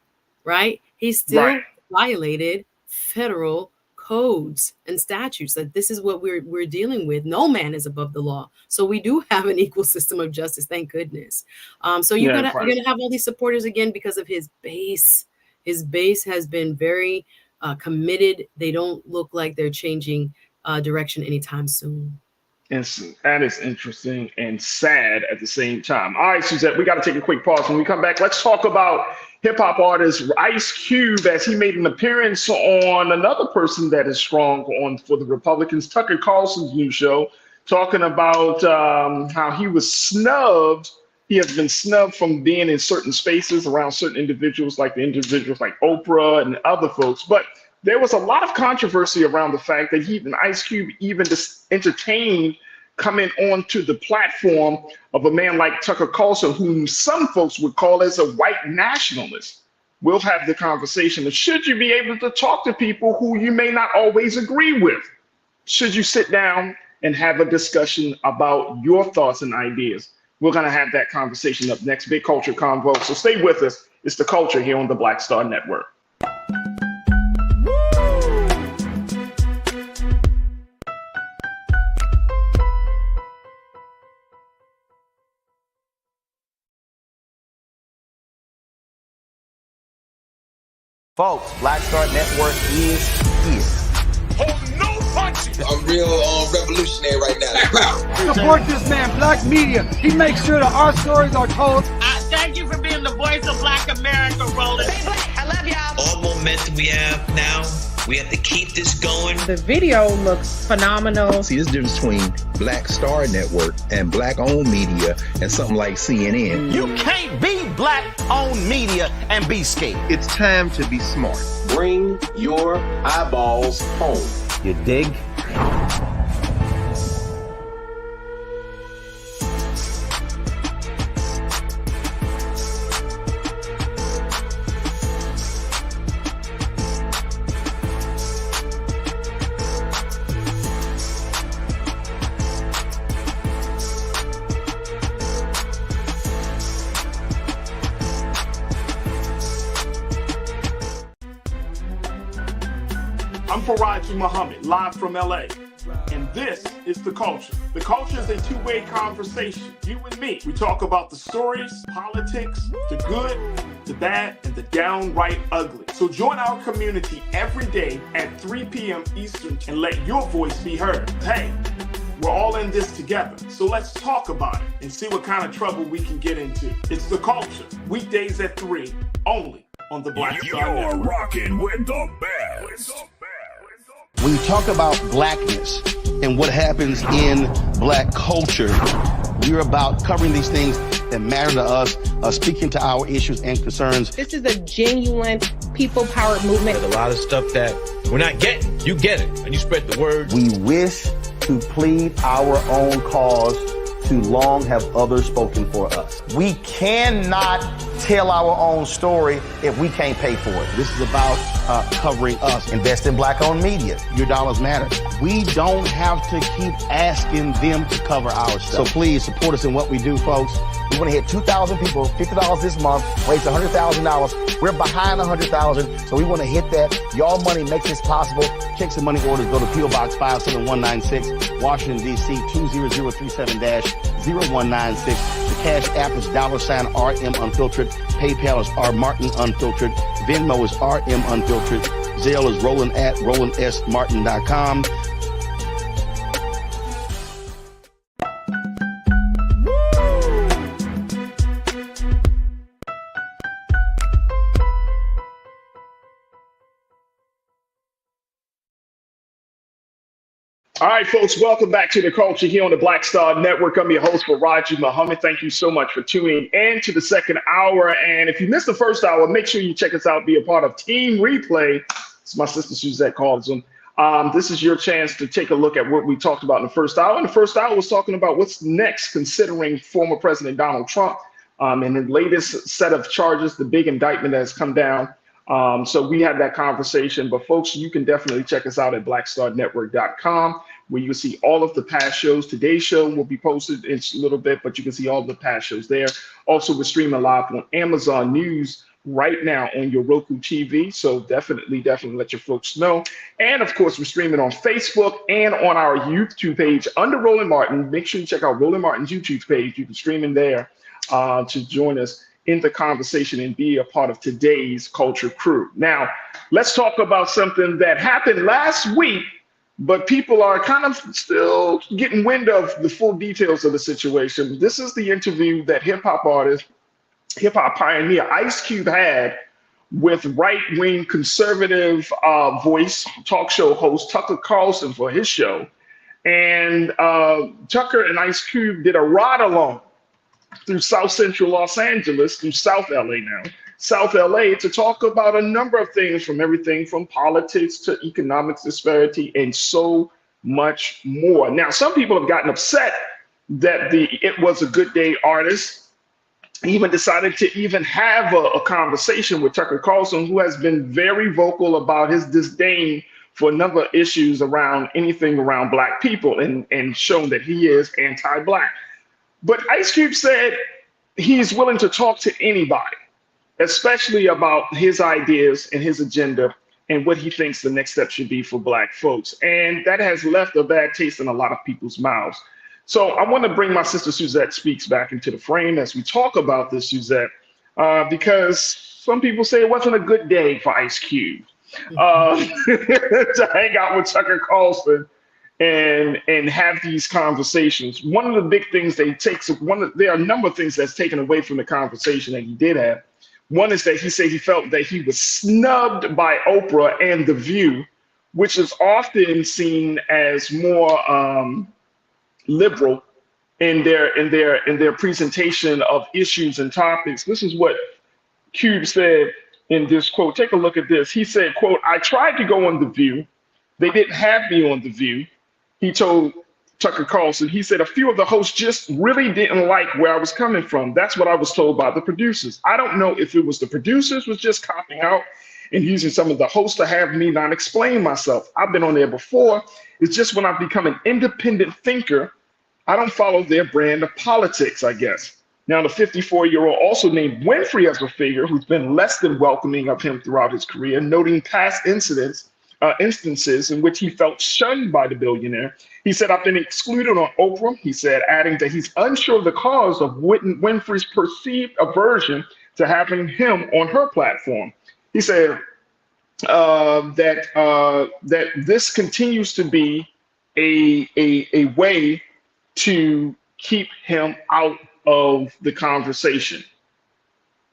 right? He still violated federal codes and statutes. That this is what we're dealing with. No man is above the law. So we do have an equal system of justice, thank goodness. So you're gonna have all these supporters again because of his base. His base has been very committed. They don't look like they're changing direction anytime soon. And that is interesting and sad at the same time. All right, Suzette, we got to take a quick pause. When we come back, let's talk about hip-hop artist Ice Cube, as he made an appearance on another person that is strong for the Republicans, Tucker Carlson's new show, talking about how he was snubbed. He has been snubbed from being in certain spaces around certain individuals, like the individuals like Oprah and other folks. But there was a lot of controversy around the fact that Ice Cube even entertained coming onto the platform of a man like Tucker Carlson, whom some folks would call as a white nationalist. We'll have the conversation. Should you be able to talk to people who you may not always agree with? Should you sit down and have a discussion about your thoughts and ideas? We're going to have that conversation up next. Big Culture Convo. So stay with us. It's The Culture here on the Black Star Network. Folks, Black Star Network is here. Oh, no punches! I'm real revolutionary right now. Support this man, Black Media. He makes sure that our stories are told. Thank you for being the voice of Black America, Roland. Stay black. I love y'all. All momentum we have now. We have to keep this going. The video looks phenomenal. See, there's a difference between Black Star Network and black-owned media and something like CNN. You can't be black-owned media and be scared. It's time to be smart. Bring your eyeballs home. You dig? I'm Farajii Muhammad, live from LA. And this is The Culture. The Culture is a two-way conversation. You and me. We talk about the stories, politics, the good, the bad, and the downright ugly. So join our community every day at 3 p.m. Eastern and let your voice be heard. Hey, we're all in this together. So let's talk about it and see what kind of trouble we can get into. It's The Culture. Weekdays at 3, only on the Black Star Network. You're rocking with the best. When you talk about blackness and what happens in black culture, we're about covering these things that matter to us, speaking to our issues and concerns. This is a genuine people-powered movement. There's a lot of stuff that we're not getting. You get it, and you spread the word. We wish to plead our own cause. Too long have others spoken for us. We cannot tell our own story if we can't pay for it. This is about covering us. Invest in black-owned media. Your dollars matter. We don't have to keep asking them to cover our stuff. So please support us in what we do, folks. We want to hit 2,000 people, $50 this month, raise $100,000. We're behind $100,000, so we want to hit that. Y'all money makes this possible. Check some money orders. Go to P.O. Box 57196, Washington, D.C. 20037-0196. The Cash App is $RM Unfiltered. PayPal is R Martin Unfiltered. Venmo is RM Unfiltered. Zelle is Roland at RolandSMartin.com. All right, folks, welcome back to The Culture here on the Black Star Network. I'm your host, Farajii Muhammad. Thank you so much for tuning in to the second hour. And if you missed the first hour, make sure you check us out, be a part of Team Replay. It's my sister Suzette calls them. This is your chance to take a look at what we talked about in the first hour. And the first hour was talking about what's next, considering former President Donald Trump and the latest set of charges, the big indictment that has come down. So we had that conversation. But folks, you can definitely check us out at blackstarnetwork.com, where you can see all of the past shows. Today's show will be posted in a little bit, but you can see all the past shows there. Also, we're streaming live on Amazon News right now on your Roku TV. So definitely let your folks know. And of course, we're streaming on Facebook and on our YouTube page under Roland Martin. Make sure you check out Roland Martin's YouTube page. You can stream in there to join us in the conversation and be a part of today's Culture Crew. Now, let's talk about something that happened last week, but people are kind of still getting wind of the full details of the situation. This is the interview that hip-hop artist, hip-hop pioneer Ice Cube had with right-wing conservative voice talk show host Tucker Carlson for his show. And Tucker and Ice Cube did a ride-along through South Central Los Angeles, through South LA now, South LA, to talk about a number of things, from everything from politics to economic disparity and so much more. Now, some people have gotten upset that the It Was a Good Day artist even decided to even have a conversation with Tucker Carlson, who has been very vocal about his disdain for a number of issues around anything around Black people and shown that he is anti-Black. But Ice Cube said he's willing to talk to anybody, especially about his ideas and his agenda and what he thinks the next step should be for Black folks. And that has left a bad taste in a lot of people's mouths. So I want to bring my sister Suzette Speaks back into the frame as we talk about this, Suzette, because some people say it wasn't a good day for Ice Cube to hang out with Tucker Carlson and have these conversations. One of the big things there are a number of things that's taken away from the conversation that he did have. One is that he said he felt that he was snubbed by Oprah and The View, which is often seen as more liberal in their presentation of issues and topics. This is what Cube said in this quote. Take a look at this. He said, quote, "I tried to go on The View. They didn't have me on The View." He told Tucker Carlson, he said, "A few of the hosts just really didn't like where I was coming from. That's what I was told by the producers. I don't know if it was the producers was just copping out and using some of the hosts to have me not explain myself. I've been on there before. It's just when I've become an independent thinker, I don't follow their brand of politics, I guess." Now, the 54-year-old also named Winfrey as a figure who's been less than welcoming of him throughout his career, noting past instances in which he felt shunned by the billionaire. He said, "I've been excluded on Oprah," he said, adding that he's unsure of the cause of Winfrey's perceived aversion to having him on her platform. He said that this continues to be a way to keep him out of the conversation.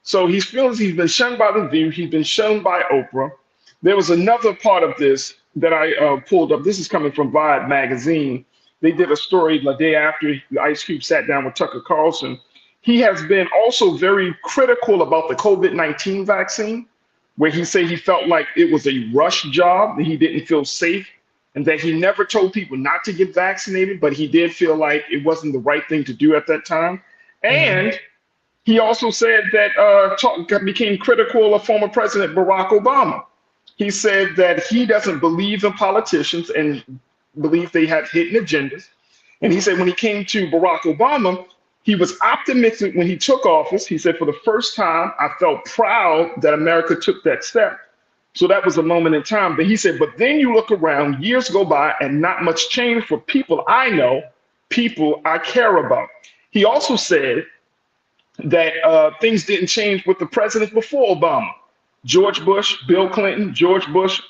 So he feels he's been shunned by The View, he's been shunned by Oprah. There was another part of this that I pulled up. This is coming from Vibe magazine. They did a story the day after Ice Cube sat down with Tucker Carlson. He has been also very critical about the COVID-19 vaccine, where he said he felt like it was a rush job, that he didn't feel safe, and that he never told people not to get vaccinated, but he did feel like it wasn't the right thing to do at that time. And he also said that became critical of former President Barack Obama. He said that he doesn't believe in politicians and believe they have hidden agendas. And he said when he came to Barack Obama, he was optimistic when he took office. He said, "For the first time, I felt proud that America took that step." So that was a moment in time. But he said, "But then you look around, years go by and not much change for people I know, people I care about." He also said that things didn't change with the presidents before Obama. George Bush, Bill Clinton, George Bush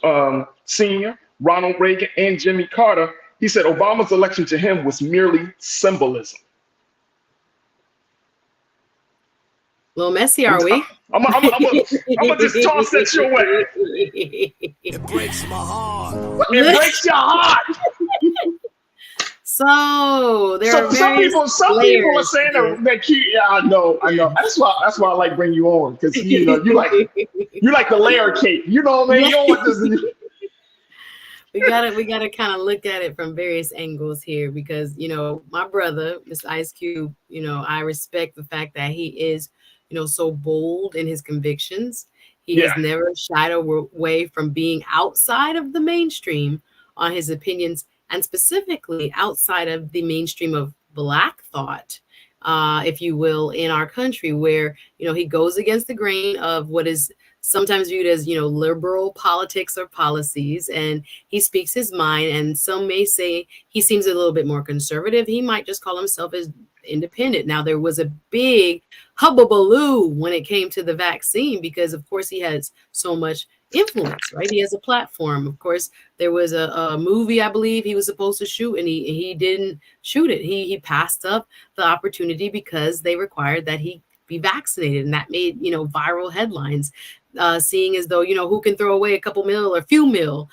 Sr., Ronald Reagan, and Jimmy Carter. He said Obama's election to him was merely symbolism. A little messy, are we? I'm gonna just toss that your way. It breaks my heart. It breaks your heart. So there are some people are layers saying to that yeah, I know. That's why I like bringing you on, because you like the layer cake. You know what I mean? You don't want this. we gotta kind of look at it from various angles here, because my brother, Mr. Ice Cube, I respect the fact that he is so bold in his convictions. He has never shied away from being outside of the mainstream on his opinions, and specifically outside of the mainstream of Black thought, if you will, in our country, where he goes against the grain of what is sometimes viewed as liberal politics or policies, and he speaks his mind. And some may say he seems a little bit more conservative. He might just call himself as independent. Now, there was a big hubbubaloo when it came to the vaccine, because of course he has so much influence, right? He has a platform. Of course, there was a movie I believe he was supposed to shoot, and he didn't shoot it. He passed up the opportunity because they required that he be vaccinated, and that made viral headlines, seeing as though who can throw away a couple mil or few mil,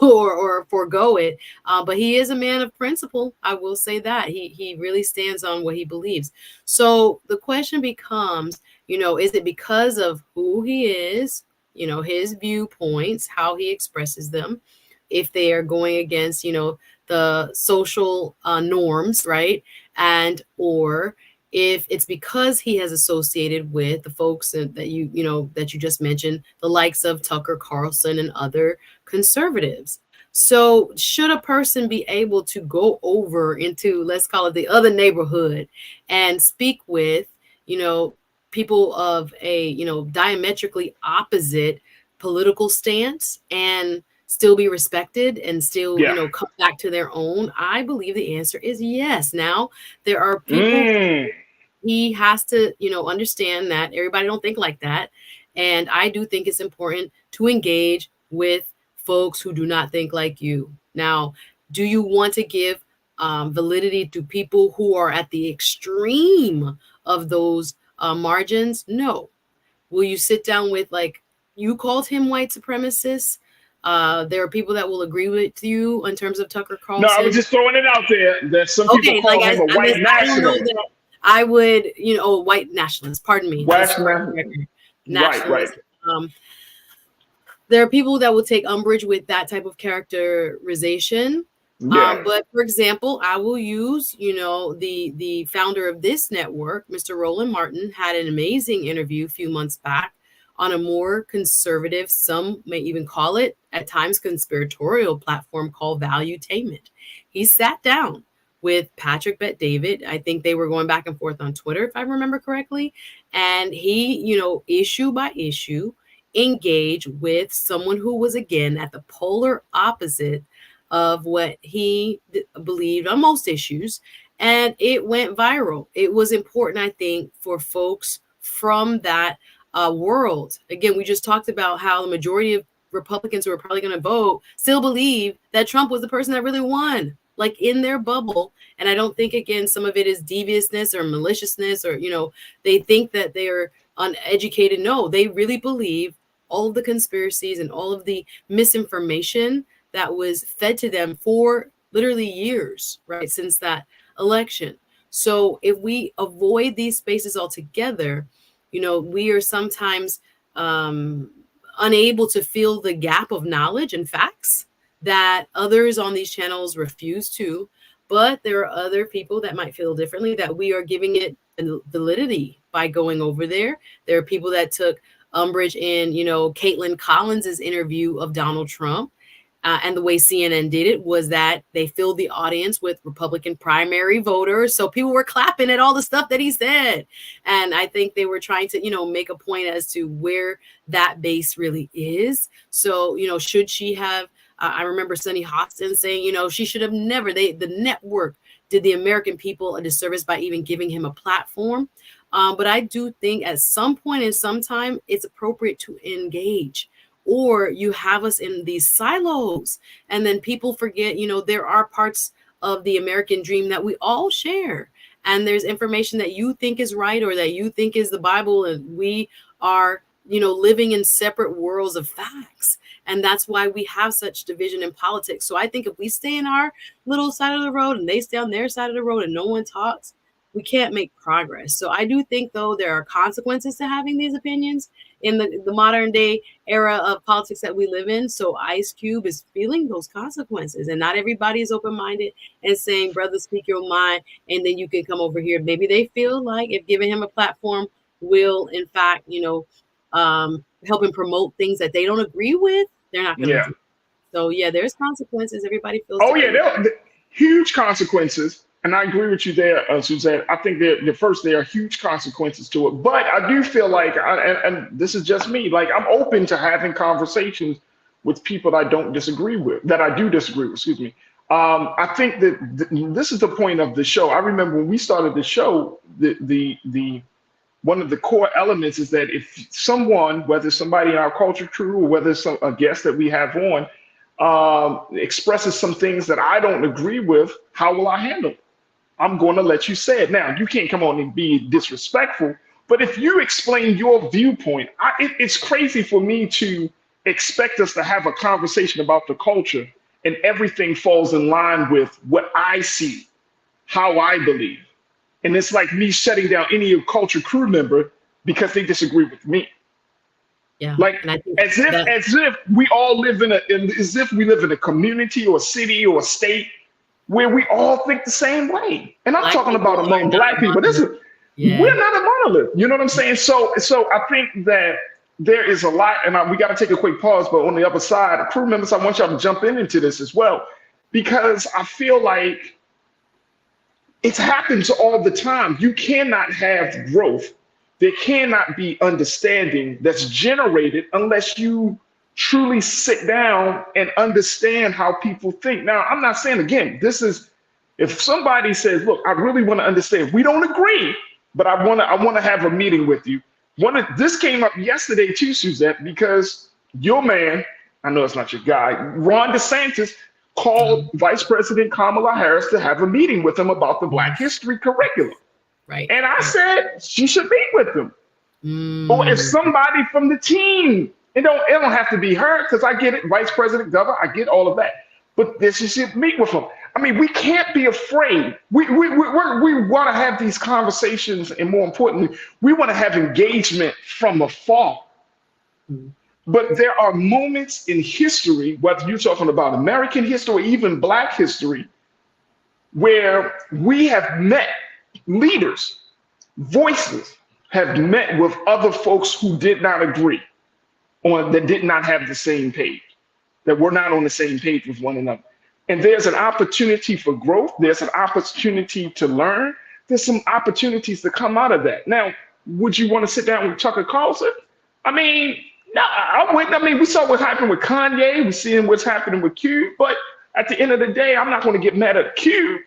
or forego it. But he is a man of principle. I will say that he really stands on what he believes. So the question becomes, is it because of who he is, his viewpoints, how he expresses them, if they are going against the social norms, right? And or if it's because he has associated with the folks that you just mentioned, the likes of Tucker Carlson and other conservatives. So should a person be able to go over into, let's call it, the other neighborhood and speak with, people of a, diametrically opposite political stance and still be respected and still, come back to their own? I believe the answer is yes. Now, there are people he has to, understand that everybody don't think like that. And I do think it's important to engage with folks who do not think like you. Now, do you want to give validity to people who are at the extreme of those margins? No. Will you sit down with, like, you called him white supremacist? There are people that will agree with you in terms of Tucker Carlson. No, I was just throwing it out there that some people call him a white nationalist. I would, white nationalist, pardon me. Nationalist. Right. There are people that will take umbrage with that type of characterization. But for example, I will use, the founder of this network, Mr. Roland Martin, had an amazing interview a few months back on a more conservative, some may even call it at times conspiratorial platform called Valuetainment. He sat down with Patrick Bet-David. I think they were going back and forth on Twitter, if I remember correctly. And he, issue by issue, engaged with someone who was, again, at the polar opposite of what he believed on most issues. And it went viral. It was important, I think, for folks from that world. Again, we just talked about how the majority of Republicans who are probably going to vote still believe that Trump was the person that really won, like in their bubble. And I don't think, again, some of it is deviousness or maliciousness, or, they think that they are uneducated. No, they really believe all of the conspiracies and all of the misinformation that was fed to them for literally years, right, since that election. So if we avoid these spaces altogether, we are sometimes unable to fill the gap of knowledge and facts that others on these channels refuse to. But there are other people that might feel differently, that we are giving it validity by going over there. There are people that took umbrage in, Caitlin Collins's interview of Donald Trump. And the way CNN did it was that they filled the audience with Republican primary voters. So people were clapping at all the stuff that he said. And I think they were trying to, make a point as to where that base really is. So, should she have, I remember Sunny Hostin saying, she should have never, the network did the American people a disservice by even giving him a platform. But I do think at some point in some time, it's appropriate to engage. Or you have us in these silos, and then people forget, there are parts of the American dream that we all share. And there's information that you think is right or that you think is the Bible, and we are living in separate worlds of facts. And that's why we have such division in politics. So I think if we stay in our little side of the road and they stay on their side of the road and no one talks, we can't make progress. So I do think, though, there are consequences to having these opinions in the modern day era of politics that we live in. So Ice Cube is feeling those consequences, and not everybody is open-minded and saying, brother, speak your mind, and then you can come over here. Maybe they feel like if giving him a platform will, in fact, help him promote things that they don't agree with, they're not going to do. So, yeah, there's consequences. Everybody feels. Oh, yeah, there are huge consequences. And I agree with you there, Suzanne. I think there are huge consequences to it. But I do feel like, and this is just me, like I'm open to having conversations with people that I do disagree with, excuse me. I think that this is the point of the show. I remember when we started the show, the one of the core elements is that if someone, whether somebody in our culture crew or whether it's a guest that we have on, expresses some things that I don't agree with, how will I handle it? I'm going to let you say it. Now, you can't come on and be disrespectful, but if you explain your viewpoint, it's crazy for me to expect us to have a conversation about the culture and everything falls in line with what I see, how I believe. And it's like me shutting down any culture crew member because they disagree with me. Yeah. Like as if we all live as if we live in a community or a city or a state where we all think the same way. And I'm talking about among Black people. We're not a monolith. You know what I'm saying? So I think that there is a lot, and we got to take a quick pause, but on the other side, crew members, I want y'all to jump into this as well, because I feel like it happens all the time. You cannot have growth. There cannot be understanding that's generated unless you truly sit down and understand how people think. Now, I'm not saying, again, this is, if somebody says, look, I really want to understand, we don't agree, but I want to have a meeting with you. This came up yesterday too, Suzette, because your man, I know it's not your guy, Ron DeSantis called Vice President Kamala Harris to have a meeting with him about the Black history curriculum. Right. And I said she should meet with him. Or if somebody from the team, it don't have to be her, because I get it, Vice President, Governor, I get all of that. But she should meet with him. I mean, we can't be afraid. We want to have these conversations, and more importantly, we want to have engagement from afar. But there are moments in history, whether you're talking about American history or even Black history, where we have met leaders, voices have met with other folks who did not agree, or that did not have the same page, that were not on the same page with one another. And there's an opportunity for growth. There's an opportunity to learn. There's some opportunities to come out of that. Now, would you want to sit down with Tucker Carlson? I mean, no, I wouldn't. I mean, we saw what happened with Kanye. We're seeing what's happening with Cube. But at the end of the day, I'm not going to get mad at Cube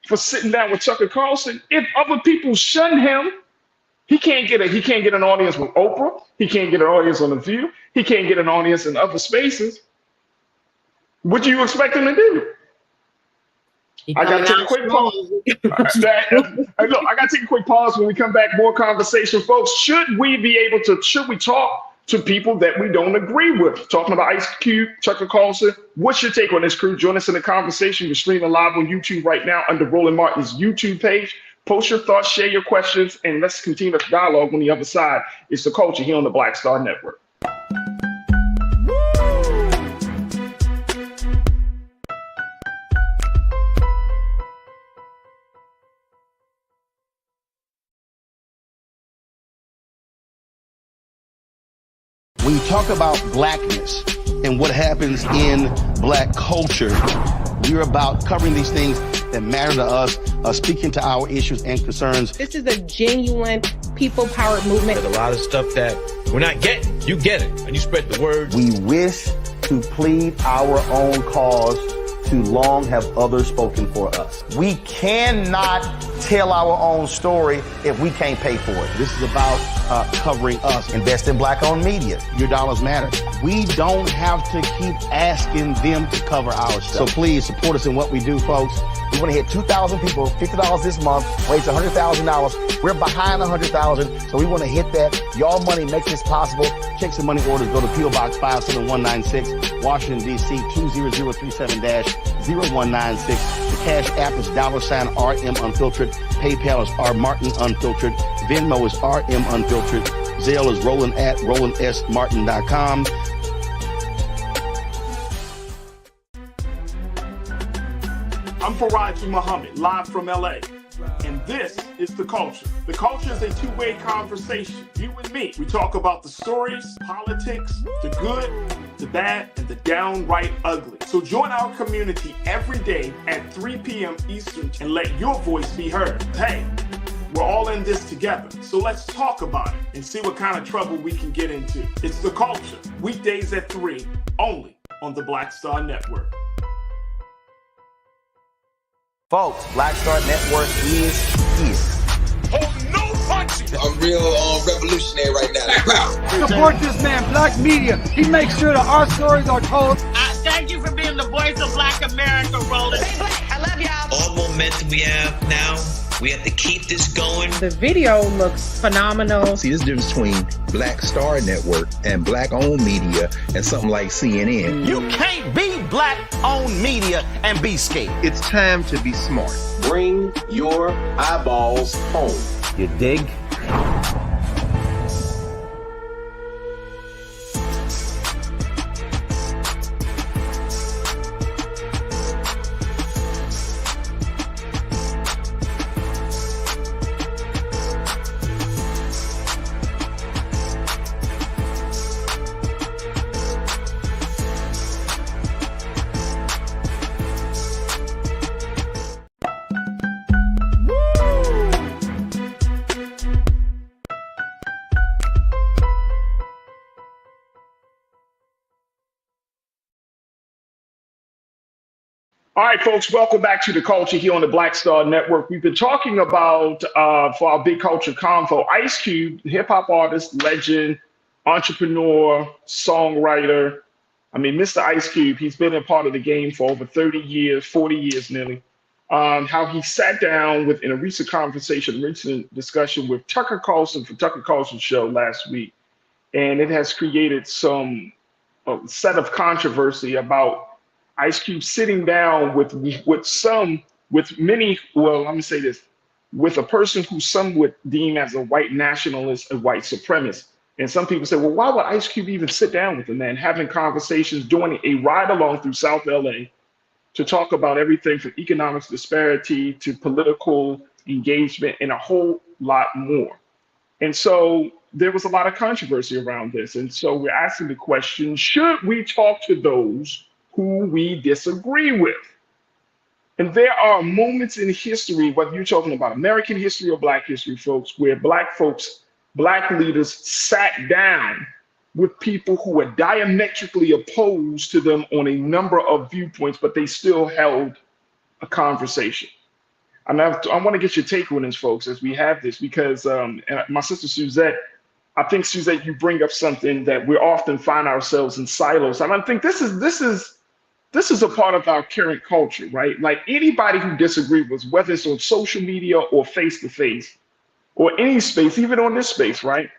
for sitting down with Tucker Carlson. If other people shun him, he can't get an audience with Oprah. He can't get an audience on The View. He can't get an audience in other spaces. What do you expect him to do? I got to take a quick pause. Look, I got to take a quick pause. When we come back, more conversation, folks. Should we talk to people that we don't agree with? Talking about Ice Cube, Tucker Carlson. What's your take on this, crew? Join us in the conversation. We're streaming live on YouTube right now under Roland Martin's YouTube page. Post your thoughts, share your questions, and let's continue the dialogue on the other side. It's The Culture here on the Black Star Network. When you talk about Blackness and what happens in Black culture, we're about covering these things that matter to us, speaking to our issues and concerns. This is a genuine people-powered movement. There's a lot of stuff that we're not getting. You get it, and you spread the word. We wish to plead our own cause Too long have others spoken for us. We cannot tell our own story if we can't pay for it. This is about covering us. Invest in black-owned media. Your dollars matter. We don't have to keep asking them to cover our stuff. So please support us in what we do, folks. We want to hit 2,000 people, $50 this month, raise $100,000. We're behind 100,000, so we want to hit that. Your money makes this possible. Check some money orders. Go to P.O. Box 57196, Washington, D.C. 20037-0196. The Cash App is $RM Unfiltered. PayPal is R Martin Unfiltered. Venmo is RM Unfiltered. Zelle is Roland at RolandSMartin.com. I'm Farajii Muhammad, live from LA. And this is The Culture. The Culture is a two-way conversation. You and me. We talk about the stories, politics, the good, the bad, and the downright ugly. So join our community every day at 3 p.m. Eastern and let your voice be heard. Hey, we're all in this together. So let's talk about it and see what kind of trouble we can get into. It's The Culture, weekdays at 3, only on the Black Star Network. Folks, Black Star Network is here. Oh, no punching! I'm real revolutionary right now. Support this man, Black Media. He makes sure that our stories are told. Thank you for being the voice of Black America, Roland. Stay black. I love y'all. All momentum we have now, we have to keep this going. The video looks phenomenal. See, this difference between Black Star Network and black-owned media and something like CNN. You can't be black-owned media and be scared. It's time to be smart. Bring your eyeballs home. You dig? All right, folks, welcome back to The Culture here on the Black Star Network. We've been talking about, for our big culture convo, Ice Cube, hip-hop artist, legend, entrepreneur, songwriter. I mean, Mr. Ice Cube, he's been a part of the game for over 30 years, 40 years nearly. How he sat down in a recent discussion with Tucker Carlson for Tucker Carlson's show last week. And it has created a set of controversy about Ice Cube sitting down with a person who some would deem as a white nationalist, a white supremacist. And some people say, well, why would Ice Cube even sit down with a man, having conversations, doing a ride along through South LA to talk about everything from economic disparity to political engagement and a whole lot more. And so there was a lot of controversy around this. And so we're asking the question, should we talk to those who we disagree with? And there are moments in history, whether you're talking about American history or Black history, folks, where Black leaders sat down with people who were diametrically opposed to them on a number of viewpoints, but they still held a conversation. And I want to get your take on this, folks, as we have this, because and my sister Suzette, I think, Suzette, you bring up something that we often find ourselves in silos. And I think this is a part of our current culture, right? Like anybody who disagrees with, whether it's on social media or face-to-face or any space, even on this space, right?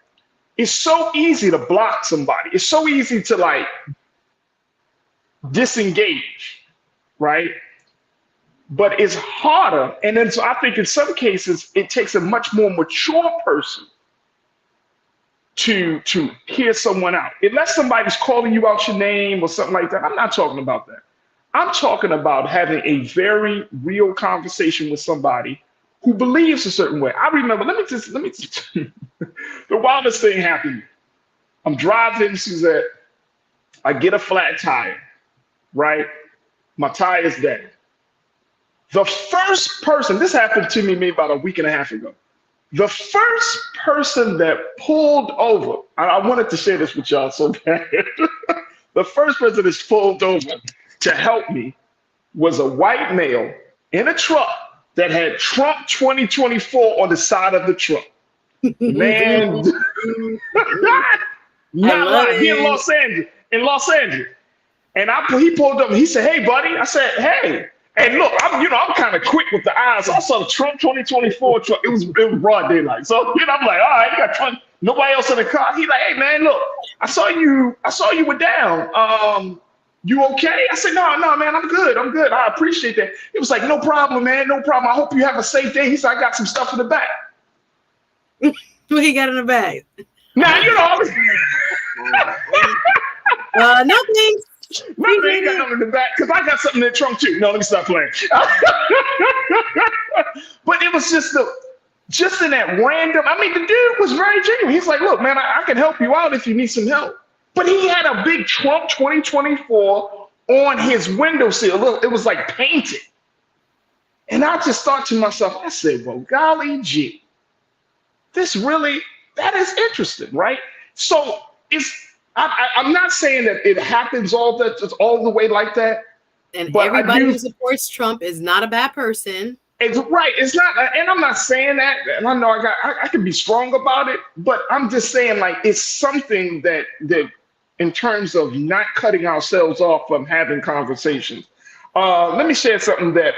It's so easy to block somebody. It's so easy to disengage, right? But it's harder. And then so I think in some cases, it takes a much more mature person to hear someone out. Unless somebody's calling you out your name or something like that, I'm not talking about that. I'm talking about having a very real conversation with somebody who believes a certain way. I remember, let me just the wildest thing happened. I'm driving, Suzette. I get a flat tire, right? My tire's dead. The first person, this happened to me maybe about a week and a half ago. The first person that pulled over, I wanted to share this with y'all so bad. The first person that's pulled over to help me was a white male in a truck that had Trump 2024 on the side of the truck. Man, not lying. He in Los Angeles. And he pulled up and he said, "Hey, buddy." I said, "Hey." And look, I'm kind of quick with the eyes. I saw the Trump 2024 truck. It was broad daylight. So, I'm like, all right, you got Trump, nobody else in the car. He's like, "Hey, man, look, I saw you were down. You okay?" I said, no, man, I'm good. I appreciate that. He was like, "No problem, man. No problem. I hope you have a safe day." He said, "I got some stuff in the back." What he got in the bag? Now, no thanks. My man got nothing in the back because I got something in the trunk too. No, let me stop playing. But it was just in that random. I mean, the dude was very genuine. He's like, "Look, man, I can help you out if you need some help." But he had a big Trump 2024 on his windowsill. Look, it was like painted. And I just thought to myself, I said, "Well, golly gee, that is interesting, right?" So I'm not saying that it happens all the way like that. And everybody who supports Trump is not a bad person. It's right. It's not, and I'm not saying that. And I know I can be strong about it, but I'm just saying, like, it's something that in terms of not cutting ourselves off from having conversations. Let me share something that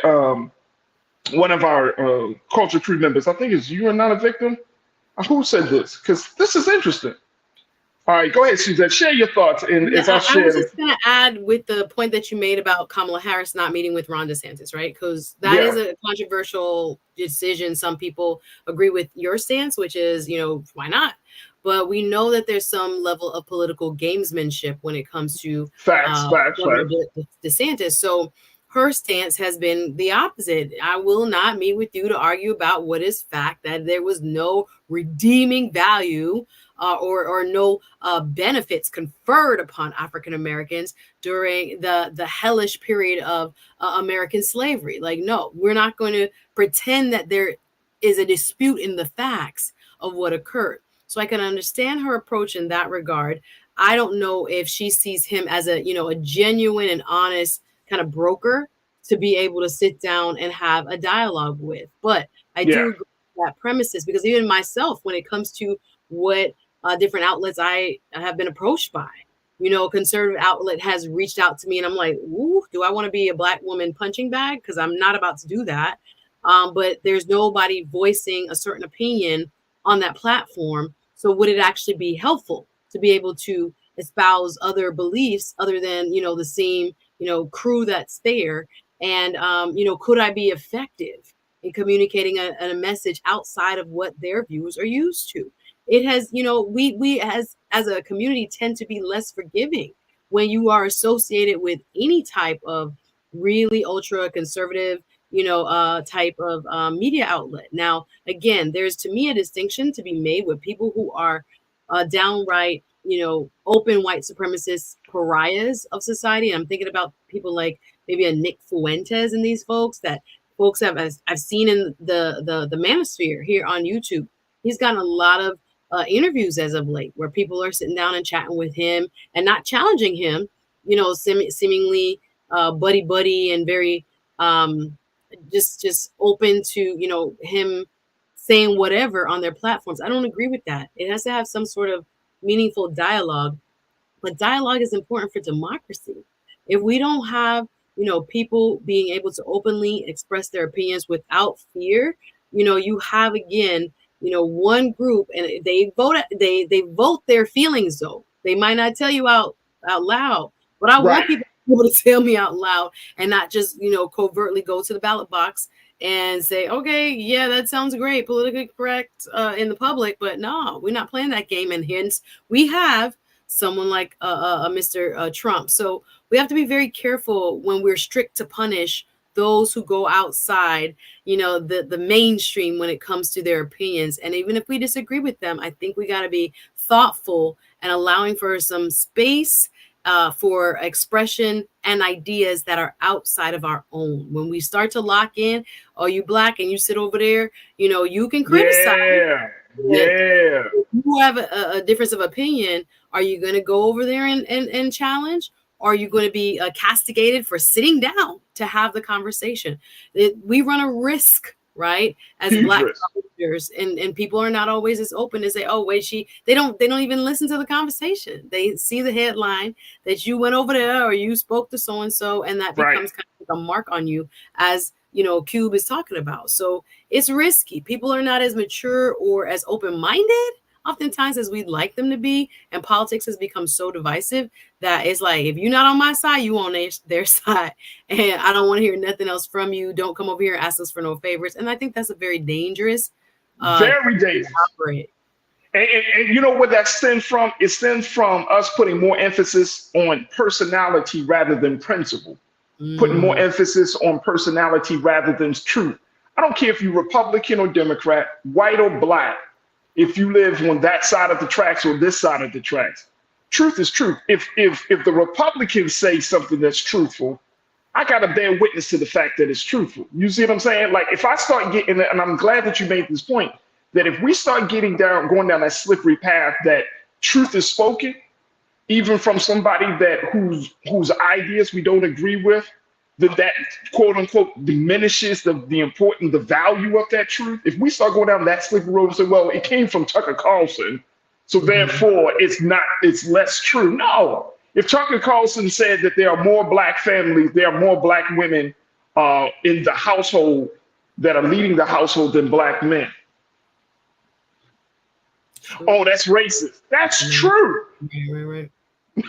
one of our culture crew members, I think it's "You Are Not a Victim." Who said this? Because this is interesting. All right, go ahead, Suzette. Share your thoughts. And I was just going to add with the point that you made about Kamala Harris not meeting with Ron DeSantis, right? Because that is a controversial decision. Some people agree with your stance, which is, why not? But we know that there's some level of political gamesmanship when it comes to DeSantis. So her stance has been the opposite. "I will not meet with you to argue about what is fact, that there was no redeeming value or no benefits conferred upon African Americans during the hellish period of American slavery. Like, no, we're not going to pretend that there is a dispute in the facts of what occurred." So I can understand her approach in that regard. I don't know if she sees him as a genuine and honest kind of broker to be able to sit down and have a dialogue with. But I do agree with that premises, because even myself, when it comes to what different outlets I have been approached by, a conservative outlet has reached out to me and I'm like, "Ooh, do I want to be a Black woman punching bag?" Because I'm not about to do that. But there's nobody voicing a certain opinion on that platform. So would it actually be helpful to be able to espouse other beliefs other than, the same, crew that's there? And, could I be effective in communicating a message outside of what their views are used to? It has, we as a community tend to be less forgiving when you are associated with any type of really ultra conservative, type of media outlet. Now, again, there's to me a distinction to be made with people who are downright, open white supremacist pariahs of society. And I'm thinking about people like maybe a Nick Fuentes and these folks that folks I've seen in the manosphere here on YouTube. He's gotten a lot of interviews as of late where people are sitting down and chatting with him and not challenging him, seemingly buddy and very just open to, him saying whatever on their platforms. I don't agree with that. It has to have some sort of meaningful dialogue, but dialogue is important for democracy. If we don't have, people being able to openly express their opinions without fear, you have, again, one group, and they vote their feelings, though. They might not tell you out loud, but I want people to be able to tell me out loud and not just, covertly go to the ballot box and say, "Okay, yeah, that sounds great, politically correct in the public," but no, we're not playing that game. And hence we have someone like Mr. Trump. So we have to be very careful when we're strict to punish those who go outside, the mainstream when it comes to their opinions. And even if we disagree with them, I think we got to be thoughtful and allowing for some space for expression and ideas that are outside of our own. When we start to lock in, "Oh, you Black and you sit over there," you can criticize. Yeah. If you have a difference of opinion, are you going to go over there and challenge? Or are you going to be castigated for sitting down to have the conversation. We run a risk, right, as Huge Black risk. leaders, and people are not always as open to say, oh wait, they don't even listen to the conversation. They see the headline that you went over there or you spoke to so and so, and that becomes kind of like a mark on you, as Cube is talking about. So it's risky. People are not as mature or as open-minded oftentimes as we'd like them to be, and politics has become so divisive that it's like, if you're not on my side, you on their side, and I don't want to hear nothing else from you. Don't come over here and ask us for no favors. And I think that's a very dangerous very dangerous. Operate. And you know what that stems from? It stems from us putting more emphasis on personality rather than principle. Putting more emphasis on personality rather than truth. I don't care if you're Republican or Democrat, white or Black, if you live on that side of the tracks or this side of the tracks. Truth is truth. If the Republicans say something that's truthful, I got to bear witness to the fact that it's truthful. You see what I'm saying? Like, if I start getting, and I'm glad that you made this point, that if we start going down that slippery path that truth is spoken, even from somebody whose ideas we don't agree with, that quote unquote diminishes the value of that truth. If we start going down that slippery road and say, well, it came from Tucker Carlson, so therefore it's less true. No. If Tucker Carlson said that there are more Black families, there are more Black women in the household that are leading the household than Black men. Oh, that's racist. That's true. Right.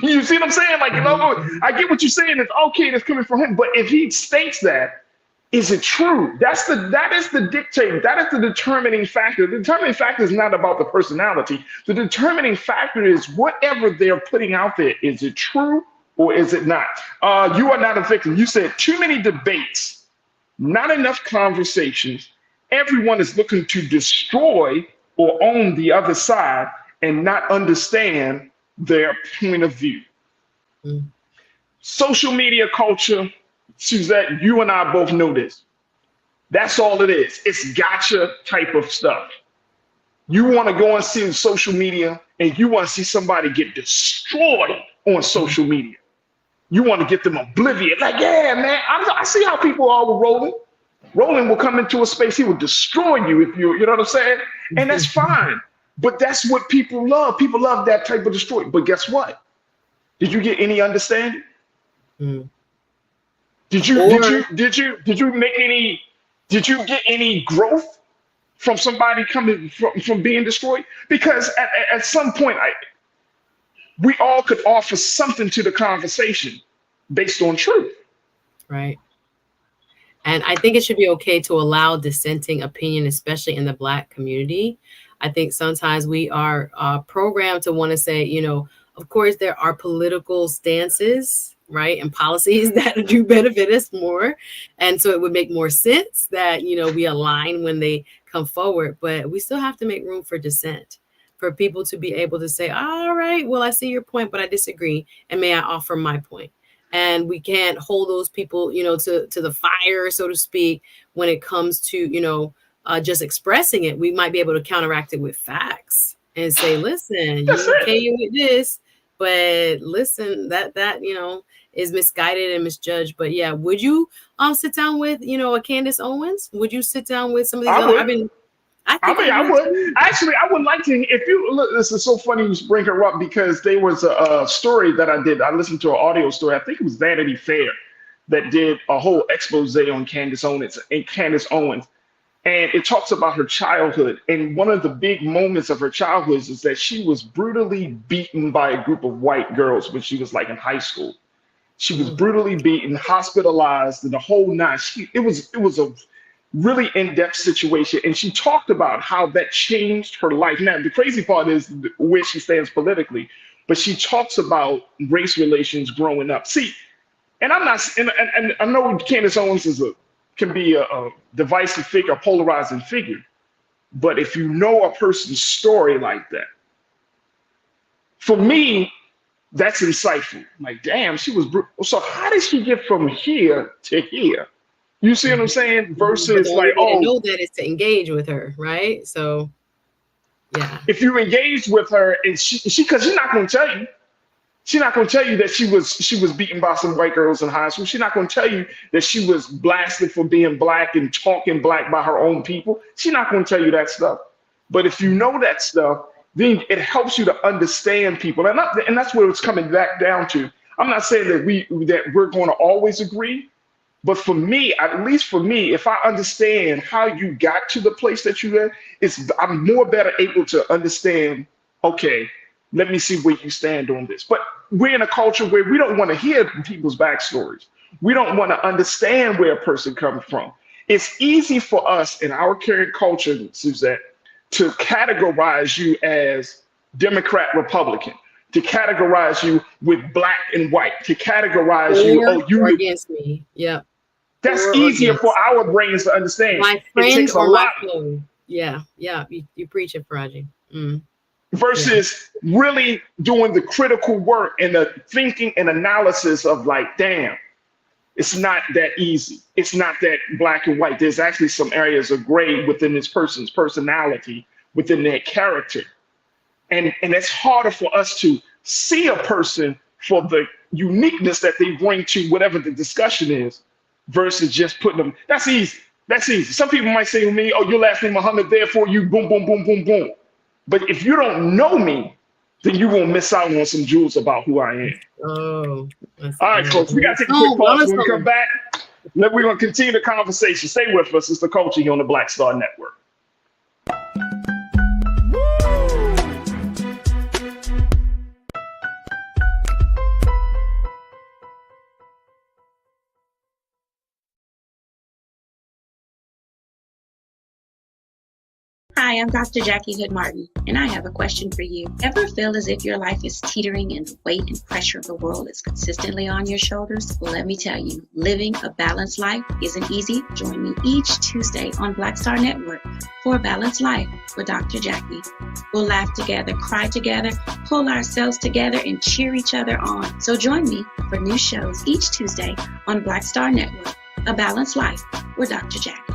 You see what I'm saying? Like, I get what you're saying. It's okay that's coming from him. But if he states that, is it true? That is the dictator. That is the determining factor. The determining factor is not about the personality. The determining factor is whatever they're putting out there. Is it true or is it not? You are not a victim. You said too many debates, not enough conversations. Everyone is looking to destroy or own the other side and not understand their point of view. Social media culture, Suzette, you and I both know this. That's all it is. It's gotcha type of stuff. You want to go and see social media and you want to see somebody get destroyed on social media. You want to get them oblivious. Like, yeah, man, I see how people are with Roland. Roland will come into a space, he will destroy you if you know what I'm saying? And that's fine. But that's what people love. People love that type of destroy. But guess what? Did you get any understanding? Did you get any growth from somebody coming from being destroyed? Because at some point, we all could offer something to the conversation based on truth. Right. And I think it should be okay to allow dissenting opinion, especially in the Black community. I think sometimes we are programmed to want to say, of course, there are political stances, right, and policies that do benefit us more. And so it would make more sense that, we align when they come forward. But we still have to make room for dissent, for people to be able to say, all right, well, I see your point, but I disagree. And may I offer my point? And we can't hold those people, to the fire, so to speak, when it comes to, just expressing it. We might be able to counteract it with facts and say, listen, you okay with this, but listen, that is misguided and misjudged. But yeah, would you sit down with a Candace Owens? Would you sit down with some of these other? I would. Actually, I would like to. If you look, this is so funny you bring her up because there was a story that I did. I listened to an audio story. I think it was Vanity Fair that did a whole expose on Candace Owens. And it talks about her childhood. And one of the big moments of her childhood is that she was brutally beaten by a group of white girls when she was like in high school. She was brutally beaten, hospitalized, and the whole nine. It was a really in-depth situation. And she talked about how that changed her life. Now, the crazy part is where she stands politically, but she talks about race relations growing up. See, and I'm not, and I know Candace Owens can be a divisive figure, a polarizing figure. But if you know a person's story like that, for me, that's insightful. Like, damn, she was brutal. So how did she get from here to here? You see what I'm saying? Versus like, I know that is to engage with her, right? So, yeah. If you engage with her and she because she's not going to tell you. She's not going to tell you that she was beaten by some white girls in high school. She's not going to tell you that she was blasted for being black and talking black by her own people. She's not going to tell you that stuff. But if you know that stuff, then it helps you to understand people. And that's what it's coming back down to. I'm not saying that we're going to always agree, but for me, at least for me, if I understand how you got to the place that you're at, I'm more better able to understand, okay, let me see where you stand on this. But we're in a culture where we don't want to hear people's backstories. We don't want to understand where a person comes from. It's easy for us in our current culture, Suzette, to categorize you as Democrat, Republican, to categorize you with black and white, to categorize you against me. Yeah. That's easier for our brains to understand. My friend or my foe. Yeah, you preach it, Farajii. Versus really doing the critical work and the thinking and analysis of like, damn, it's not that easy. It's not that black and white. There's actually some areas of gray within this person's personality, within their character. And it's harder for us to see a person for the uniqueness that they bring to whatever the discussion is versus just putting them. That's easy. That's easy. Some people might say to me, oh, your last name Muhammad, therefore you boom, boom, boom, boom, boom. But if you don't know me, then you won't miss out on some jewels about who I am. Oh. All right, folks, we got to take a quick pause. When we come back, we're going to continue the conversation. Stay with us. It's The Culture here on the Black Star Network. Hi, I'm Dr. Jackie Hood Martin, and I have a question for you. Ever feel as if your life is teetering and the weight and pressure of the world is consistently on your shoulders? Well, let me tell you, living a balanced life isn't easy. Join me each Tuesday on Black Star Network for A Balanced Life with Dr. Jackie. We'll laugh together, cry together, pull ourselves together, and cheer each other on. So join me for new shows each Tuesday on Black Star Network, A Balanced Life with Dr. Jackie.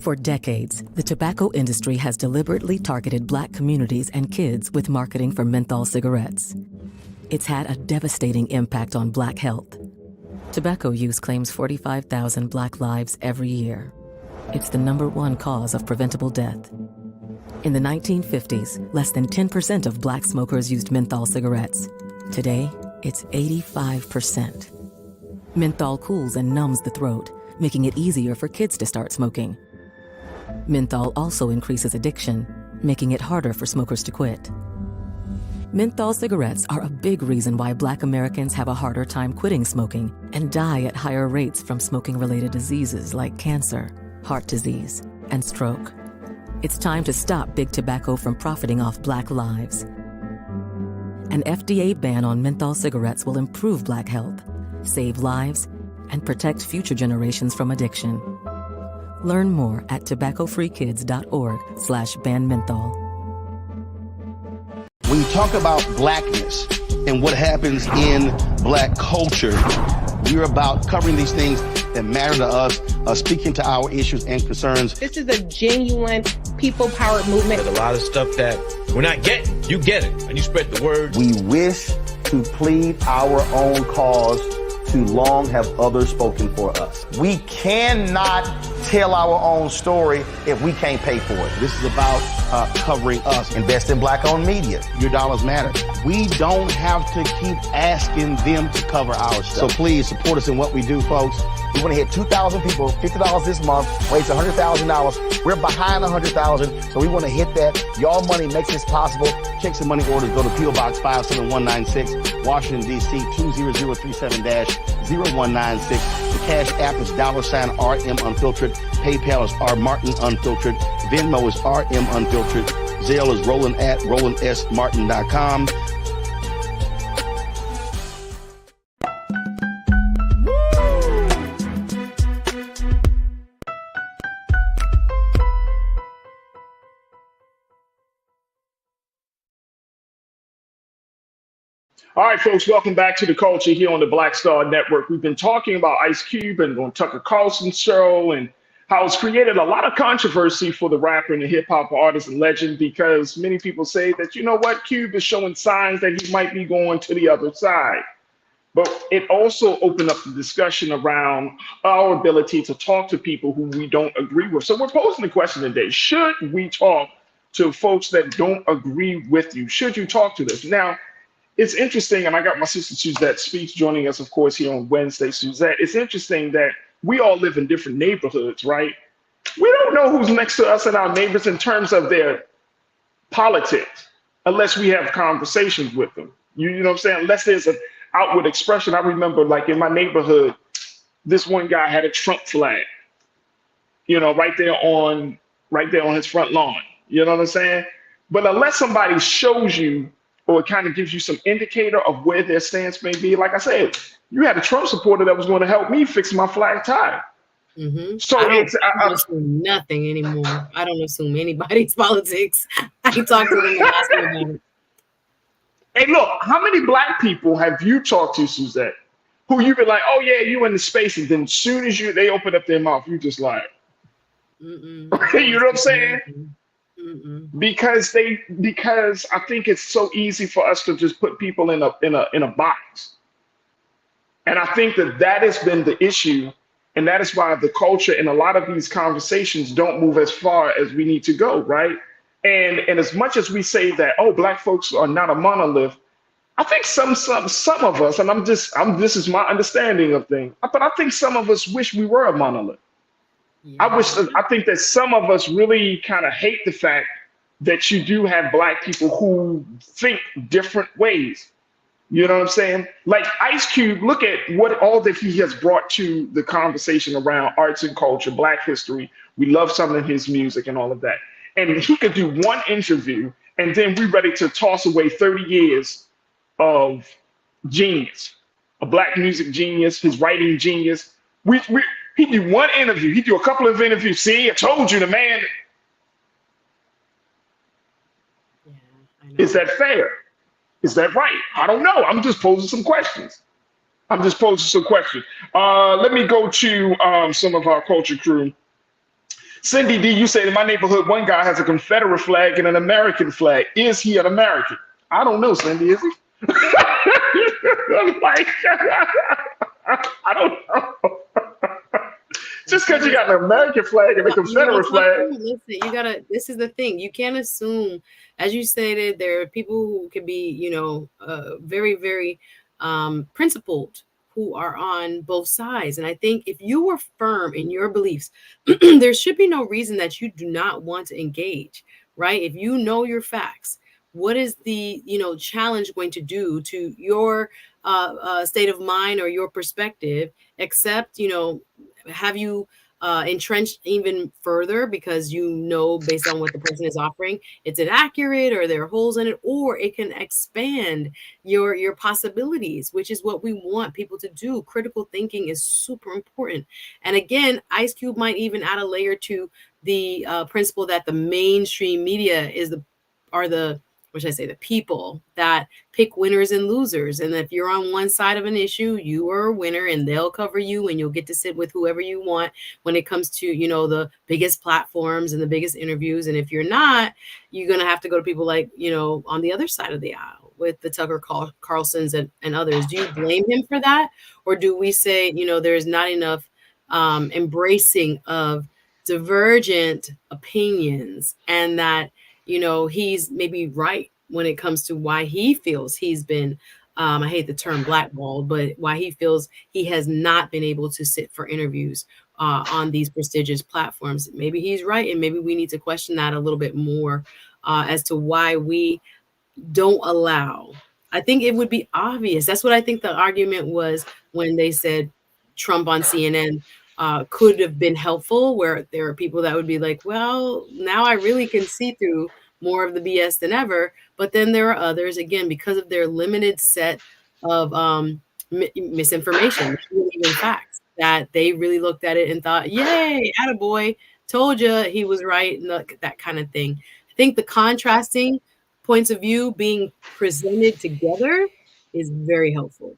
For decades, the tobacco industry has deliberately targeted Black communities and kids with marketing for menthol cigarettes. It's had a devastating impact on Black health. Tobacco use claims 45,000 Black lives every year. It's the #1 cause of preventable death. In the 1950s, less than 10% of Black smokers used menthol cigarettes. Today, it's 85%. Menthol cools and numbs the throat, making it easier for kids to start smoking. Menthol also increases addiction, making it harder for smokers to quit. Menthol cigarettes are a big reason why Black Americans have a harder time quitting smoking and die at higher rates from smoking-related diseases like cancer, heart disease, and stroke. It's time to stop Big Tobacco from profiting off Black lives. An FDA ban on menthol cigarettes will improve Black health, save lives, and protect future generations from addiction. Learn more at tobaccofreekids.org/ban menthol. When you talk about blackness and what happens in Black culture, we're about covering these things that matter to us, speaking to our issues and concerns. This is a genuine people-powered movement. There's a lot of stuff that we're not getting. You get it, and you spread the word. We wish to plead our own cause. Too long have others spoken for us. We cannot tell our own story if we can't pay for it. This is about covering us. Invest in Black-owned media. Your dollars matter. We don't have to keep asking them to cover our stuff. So please support us in what we do, folks. We want to hit 2,000 people, $50 this month, raise $100,000. We're behind 100,000, so we want to hit that. Y'all money makes this possible. Check some money orders. Go to P.O. Box 57196, Washington, D.C. 20037-0196. The Cash App is $RM Unfiltered. PayPal is R Martin Unfiltered. Venmo is RM Unfiltered. Zelle is Roland at RolandSMartin.com. All right, folks, welcome back to The Culture here on the Black Star Network. We've been talking about Ice Cube and on Tucker Carlson's show and how it's created a lot of controversy for the rapper and the hip hop artist and legend, because many people say that, you know what, Cube is showing signs that he might be going to the other side. But it also opened up the discussion around our ability to talk to people who we don't agree with. So we're posing the question today: should we talk to folks that don't agree with you? Should you talk to them? Now, it's interesting, and I got my sister Suzette Speaks joining us, of course, here on Wednesday. Suzette, it's interesting that we all live in different neighborhoods, right? We don't know who's next to us and our neighbors in terms of their politics, unless we have conversations with them. You know what I'm saying? Unless there's an outward expression. I remember, like, in my neighborhood, this one guy had a Trump flag, you know, right there on his front lawn. You know what I'm saying? But unless somebody shows you or it kind of gives you some indicator of where their stance may be, like I said, you had a Trump supporter that was going to help me fix my flag tie. Mm-hmm. So I don't assume nothing anymore. I don't assume anybody's politics. I talk to them and ask them about it. Hey, look, how many black people have you talked to, Suzette, who you've been like, oh yeah, you in the space, and then as soon as they open up their mouth, you just like, you know what I'm saying? Because I think it's so easy for us to just put people in a box, and I think that has been the issue, and that is why the culture and a lot of these conversations don't move as far as we need to go, right? And as much as we say that, oh, black folks are not a monolith, I think some of us, and this is my understanding of things, but I think some of us wish we were a monolith. Yeah. I think that some of us really kind of hate the fact that you do have black people who think different ways. You know what I'm saying? Like Ice Cube, look at all that he has brought to the conversation around arts and culture, black history. We love some of his music and all of that. And he could do one interview and then we're ready to toss away 30 years of genius, a black music genius, his writing genius. He do one interview. He do a couple of interviews. See, I told you, the man. Yeah, is that fair? Is that right? I don't know. I'm just posing some questions. Let me go to some of our culture crew. Cindy D, you say in my neighborhood, one guy has a Confederate flag and an American flag. Is he an American? I don't know, Cindy. Is he? Like, I don't know. Just because you got an American flag and a Confederate flag. Listen, this is the thing. You can't assume, as you stated, there are people who can be, very, very principled, who are on both sides. And I think if you were firm in your beliefs, there should be no reason that you do not want to engage, right? If you know your facts, what is the, challenge going to do to your state of mind or your perspective, except, have you entrenched even further because based on what the person is offering, it's inaccurate or there are holes in it, or it can expand your possibilities, which is what we want people to do. Critical thinking is super important. And again, Ice Cube might even add a layer to the principle that the mainstream media are the people that pick winners and losers. And if you're on one side of an issue, you are a winner and they'll cover you and you'll get to sit with whoever you want when it comes to, the biggest platforms and the biggest interviews. And if you're not, you're going to have to go to people like, on the other side of the aisle with the Tucker Carlsons and others. Do you blame him for that? Or do we say, there's not enough embracing of divergent opinions, and that he's maybe right when it comes to why he feels he's been, I hate the term blackballed, but why he feels he has not been able to sit for interviews on these prestigious platforms. Maybe he's right. And maybe we need to question that a little bit more as to why we don't allow. I think it would be obvious. That's what I think the argument was when they said Trump on CNN could have been helpful, where there are people that would be like, well, now I really can see through more of the BS than ever. But then there are others, again, because of their limited set of misinformation, even facts, that they really looked at it and thought, yay, attaboy, told you he was right, and that kind of thing. I think the contrasting points of view being presented together is very helpful.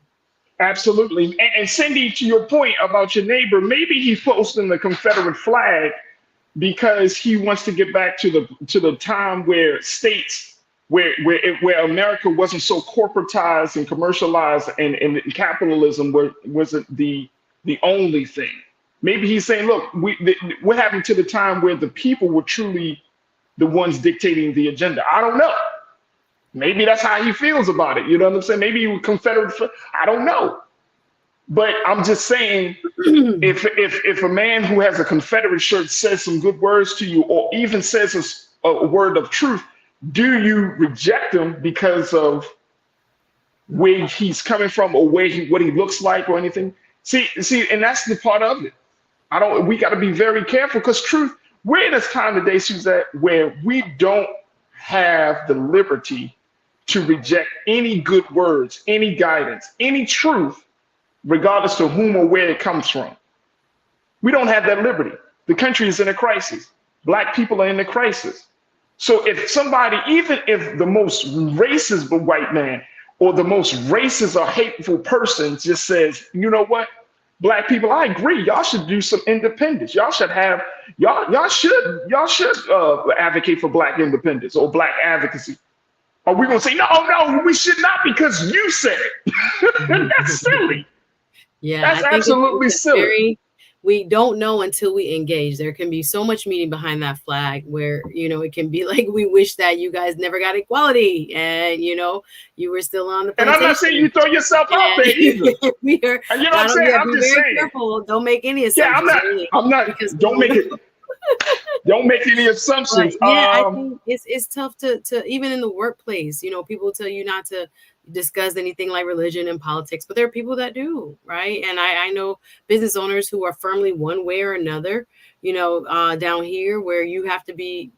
Absolutely. And Cindy, to your point about your neighbor, maybe he's posting the Confederate flag because he wants to get back to the time where states where America wasn't so corporatized and commercialized, and capitalism wasn't the only thing. Maybe he's saying, look, what happened to the time where the people were truly the ones dictating the agenda? I don't know. Maybe that's how he feels about it. You know what I'm saying? Maybe he was Confederate. I don't know. But I'm just saying, if a man who has a Confederate shirt says some good words to you, or even says a word of truth, do you reject him because of where he's coming from, or what he looks like, or anything? See, and that's the part of it. We got to be very careful, because truth, we're in this time today, Suzette, where we don't have the liberty to reject any good words, any guidance, any truth, regardless of whom or where it comes from. We don't have that liberty. The country is in a crisis. Black people are in a crisis. So if somebody, even if the most racist white man or the most racist or hateful person just says, you know what, Black people, I agree, y'all should do some independence. Y'all should advocate for Black independence or Black advocacy. Are we going to say, no, we should not because you said it? That's silly. Yeah, that's absolutely silly. We don't know until we engage. There can be so much meaning behind that flag where, it can be like, we wish that you guys never got equality and, you were still on the plantation. And I'm not saying you throw yourself out there either. We are, you know what I'm saying? I'm just saying. Careful. Don't make any assumptions. Yeah, I'm not, don't make it. Don't make any assumptions. But, yeah, I think it's tough to even in the workplace, people tell you not to discuss anything like religion and politics, but there are people that do, right? And I know business owners who are firmly one way or another, down here, where you have to be,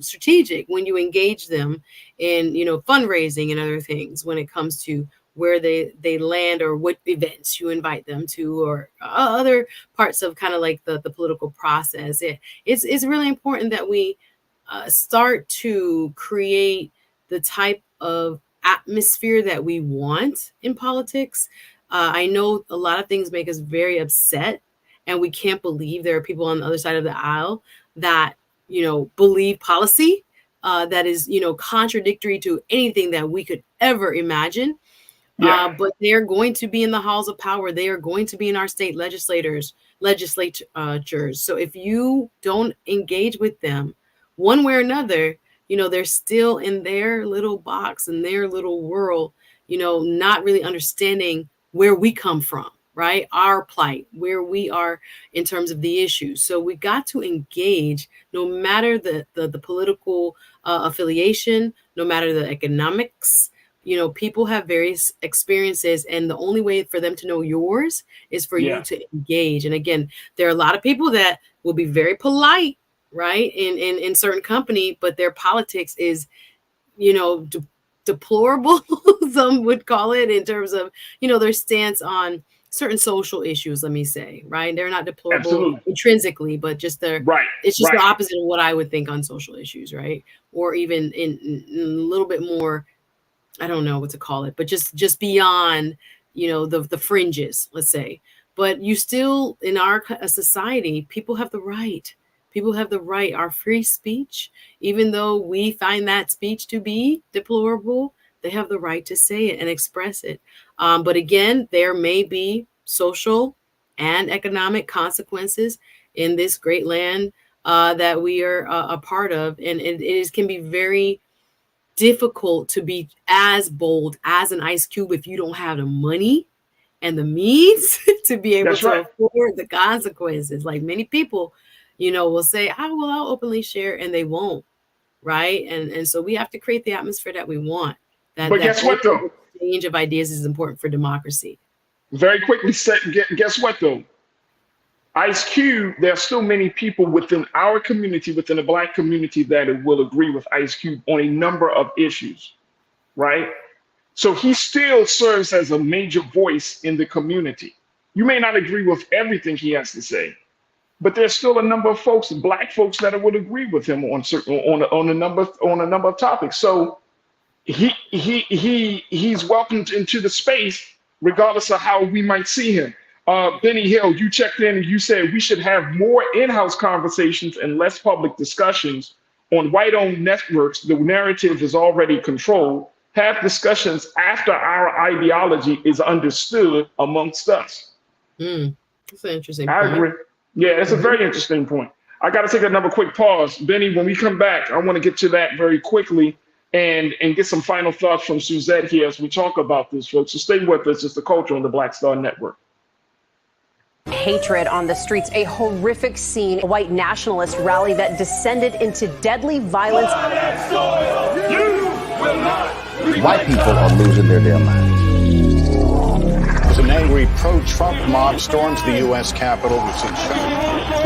strategic when you engage them in, fundraising and other things when it comes to where they land or what events you invite them to, or other parts of kind of like the political process. It's really important that we start to create the type of atmosphere that we want in politics. I know a lot of things make us very upset, and we can't believe there are people on the other side of the aisle that, believe policy that is, contradictory to anything that we could ever imagine. Yeah. But they're going to be in the halls of power. They are going to be in our state legislatures. So if you don't engage with them one way or another, they're still in their little box, in their little world, not really understanding where we come from, right? Our plight, where we are in terms of the issues. So we got to engage no matter the political affiliation, no matter the economics. People have various experiences, and the only way for them to know yours is for you to engage. And again, there are a lot of people that will be very polite, right, in certain company, but their politics is, deplorable, some would call it, in terms of, their stance on certain social issues, let me say, right? They're not deplorable intrinsically, but just it's just the opposite of what I would think on social issues, right? Or even in a little bit more, I don't know what to call it, but just beyond, the fringes, let's say. But you still, in our society, people have the right. People have the right, our free speech, even though we find that speech to be deplorable, they have the right to say it and express it. But again, there may be social and economic consequences in this great land that we are a part of. And it can be very difficult to be as bold as an Ice Cube if you don't have the money and the means to be able to afford the consequences. Like many people, will say, I'll openly share, and they won't, right? And so we have to create the atmosphere that we want. But guess what, though? Exchange of ideas is important for democracy. Very quickly, guess what, though? Ice Cube, there are still many people within our community, within the Black community, that will agree with Ice Cube on a number of issues, right? So he still serves as a major voice in the community. You may not agree with everything he has to say, but there's still a number of folks, Black folks, that would agree with him on a number of topics. So he's welcomed into the space regardless of how we might see him. Benny Hill, you checked in and you said we should have more in-house conversations and less public discussions on white-owned networks. The narrative is already controlled. Have discussions after our ideology is understood amongst us. That's an interesting I point. agree. Yeah, it's a very interesting point. I got to take another quick pause. Benny, when we come back, I want to get to that very quickly and get some final thoughts from Suzette here as we talk about this, folks. So stay with us. It's The Culture on the Black Star Network. Hatred on the streets, a horrific scene, a white nationalist rally that descended into deadly violence. White people are losing their damn minds. As an angry pro-Trump mob storms the U.S. Capitol, we've seen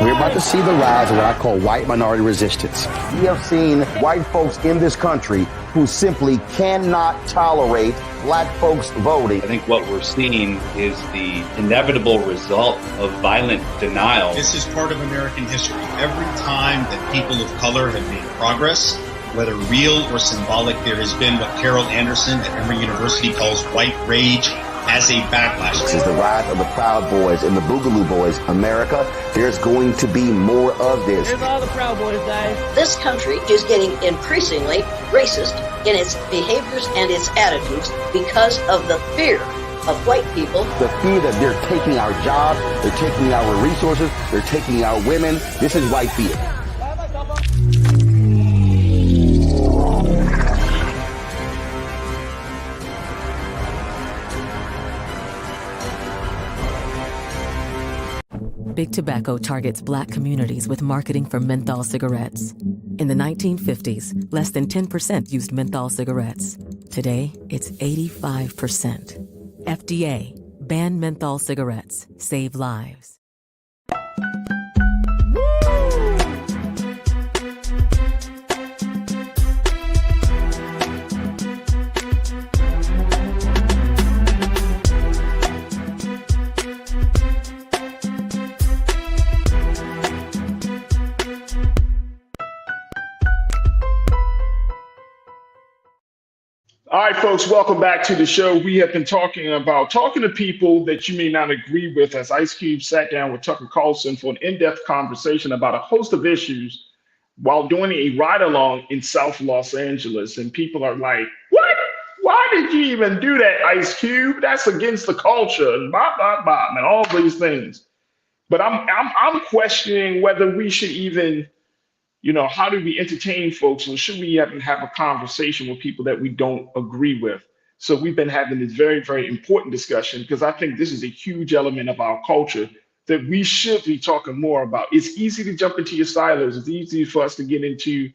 We're about to see the rise of what I call white minority resistance. We have seen white folks in this country who simply cannot tolerate black folks voting. I think what we're seeing is the inevitable result of violent denial. This is part of American history. Every time that people of color have made progress, whether real or symbolic, there has been what Carol Anderson at Emory University calls white rage as a backlash. This is the rise of the Proud Boys and the Boogaloo Boys. America, there's going to be more of this. Here's all the Proud Boys, guys. This country is getting increasingly racist in its behaviors and its attitudes because of the fear of white people. The fear that they're taking our jobs, they're taking our resources, they're taking our women. This is white fear. Big Tobacco targets black communities with marketing for menthol cigarettes. In the 1950s, less than 10% used menthol cigarettes. Today, it's 85%. FDA, ban menthol cigarettes, save lives. All right, folks, welcome back to the show. We have been talking to people that you may not agree with, as Ice Cube sat down with Tucker Carlson for an in-depth conversation about a host of issues while doing a ride-along in South Los Angeles. And people are like, what? Why did you even do that, Ice Cube? That's against the culture, and blah, blah, blah, and all these things. But I'm questioning whether we should even, how do we entertain folks, or should we even have a conversation with people that we don't agree with? So we've been having this very, very important discussion because I think this is a huge element of our culture that we should be talking more about. It's easy to jump into your silos. It's easy for us to get into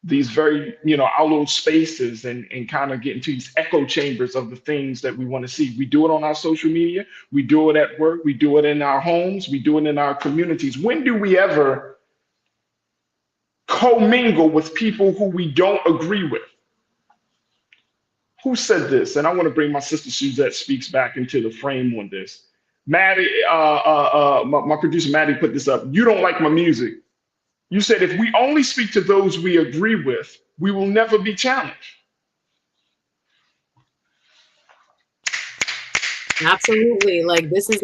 these very, our little spaces and kind of get into these echo chambers of the things that we want to see. We do it on our social media. We do it at work. We do it in our homes. We do it in our communities. When do we ever commingle with people who we don't agree with? Who said this? And I want to bring my sister Suzette Speaks back into the frame on this. Maddie, my producer Maddie put this up. You don't like my music. You said if we only speak to those we agree with, we will never be challenged. Absolutely. Like this is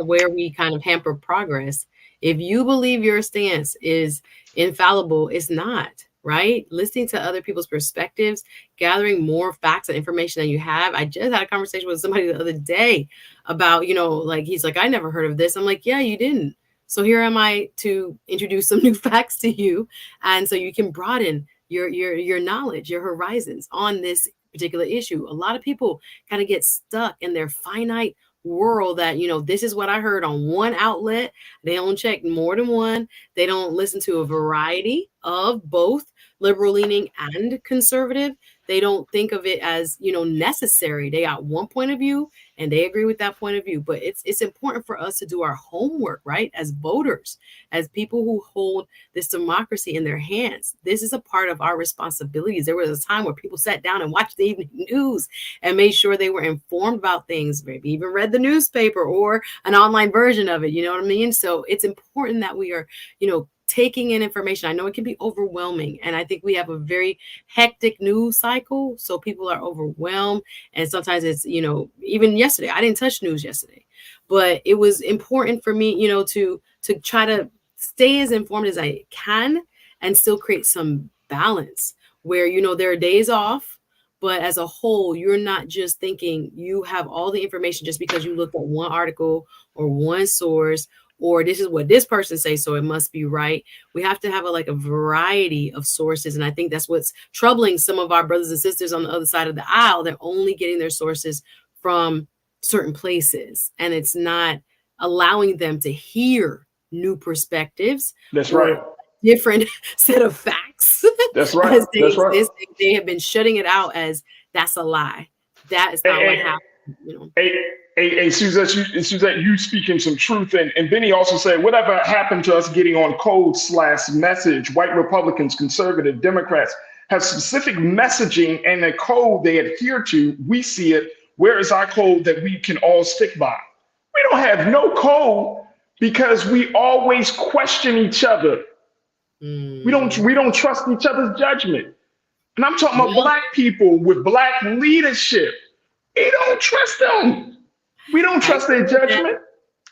where we kind of hamper progress. If you believe your stance is infallible, it's not, right? Listening to other people's perspectives, gathering more facts and information than you have. I just had a conversation with somebody the other day about, he's like, I never heard of this. I'm like, yeah, you didn't. So here am I to introduce some new facts to you. And so you can broaden your knowledge, your horizons on this particular issue. A lot of people kind of get stuck in their finite world that, this is what I heard on one outlet. They don't check more than one. They don't listen to a variety of both liberal leaning and conservative. They don't think of it as, necessary. They got one point of view and they agree with that point of view. But it's important for us to do our homework, right? As voters, as people who hold this democracy in their hands. This is a part of our responsibilities. There was a time where people sat down and watched the evening news and made sure they were informed about things, maybe even read the newspaper or an online version of it. You know what I mean? So it's important that we are, taking in information. I know it can be overwhelming, and I think we have a very hectic news cycle, so people are overwhelmed, and sometimes it's, you know, even yesterday, I didn't touch news yesterday, but it was important for me, you know, to try to stay as informed as I can and still create some balance where, you know, there are days off, but as a whole, you're not just thinking you have all the information just because you looked at one article or one source, or this is what this person says, so it must be right. We have to have a variety of sources. And I think that's what's troubling some of our brothers and sisters on the other side of the aisle. They're only getting their sources from certain places, and it's not allowing them to hear new perspectives. That's right. Different set of facts. That's right. That's right. They have been shutting it out as that's a lie. That is not what happened. You know. Hey, Suzette, you speaking some truth, and Benny also said, whatever happened to us getting on code/message? White Republicans, conservative Democrats have specific messaging and a code they adhere to. We see it. Where is our code that we can all stick by? We don't have no code because we always question each other. We don't trust each other's judgment. And I'm talking about Black people with Black leadership. We don't trust them. We don't trust their judgment.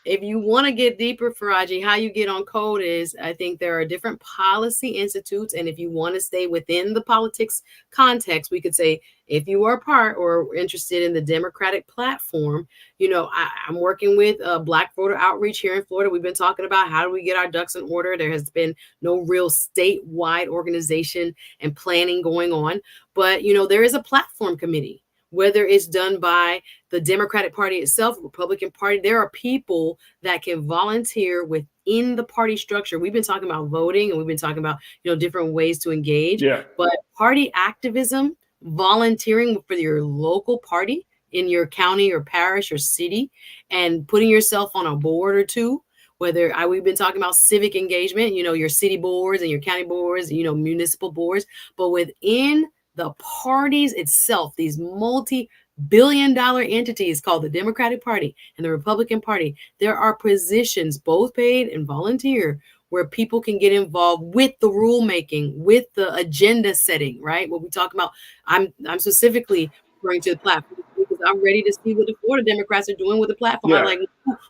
If you want to get deeper, Farajii, how you get on code is, I think there are different policy institutes. And if you want to stay within the politics context, we could say, if you are part or interested in the Democratic platform, you know, I'm working with Black voter outreach here in Florida. We've been talking about how do we get our ducks in order. There has been no real statewide organization and planning going on. But, you know, there is a platform committee. Whether it's done by the Democratic Party itself, Republican Party, there are people that can volunteer within the party structure. We've been talking about voting, and we've been talking about, you know, different ways to engage. Yeah. But party activism, volunteering for your local party in your county or parish or city, and putting yourself on a board or two. We've been talking about civic engagement, you know, your city boards and your county boards, you know, municipal boards, but within the parties itself, these multi-billion-dollar entities called the Democratic Party and the Republican Party, there are positions, both paid and volunteer, where people can get involved with the rulemaking, with the agenda setting, right? What we talk about, I'm specifically referring to the platform because I'm ready to see what the Florida Democrats are doing with the platform. Yeah. I'm like,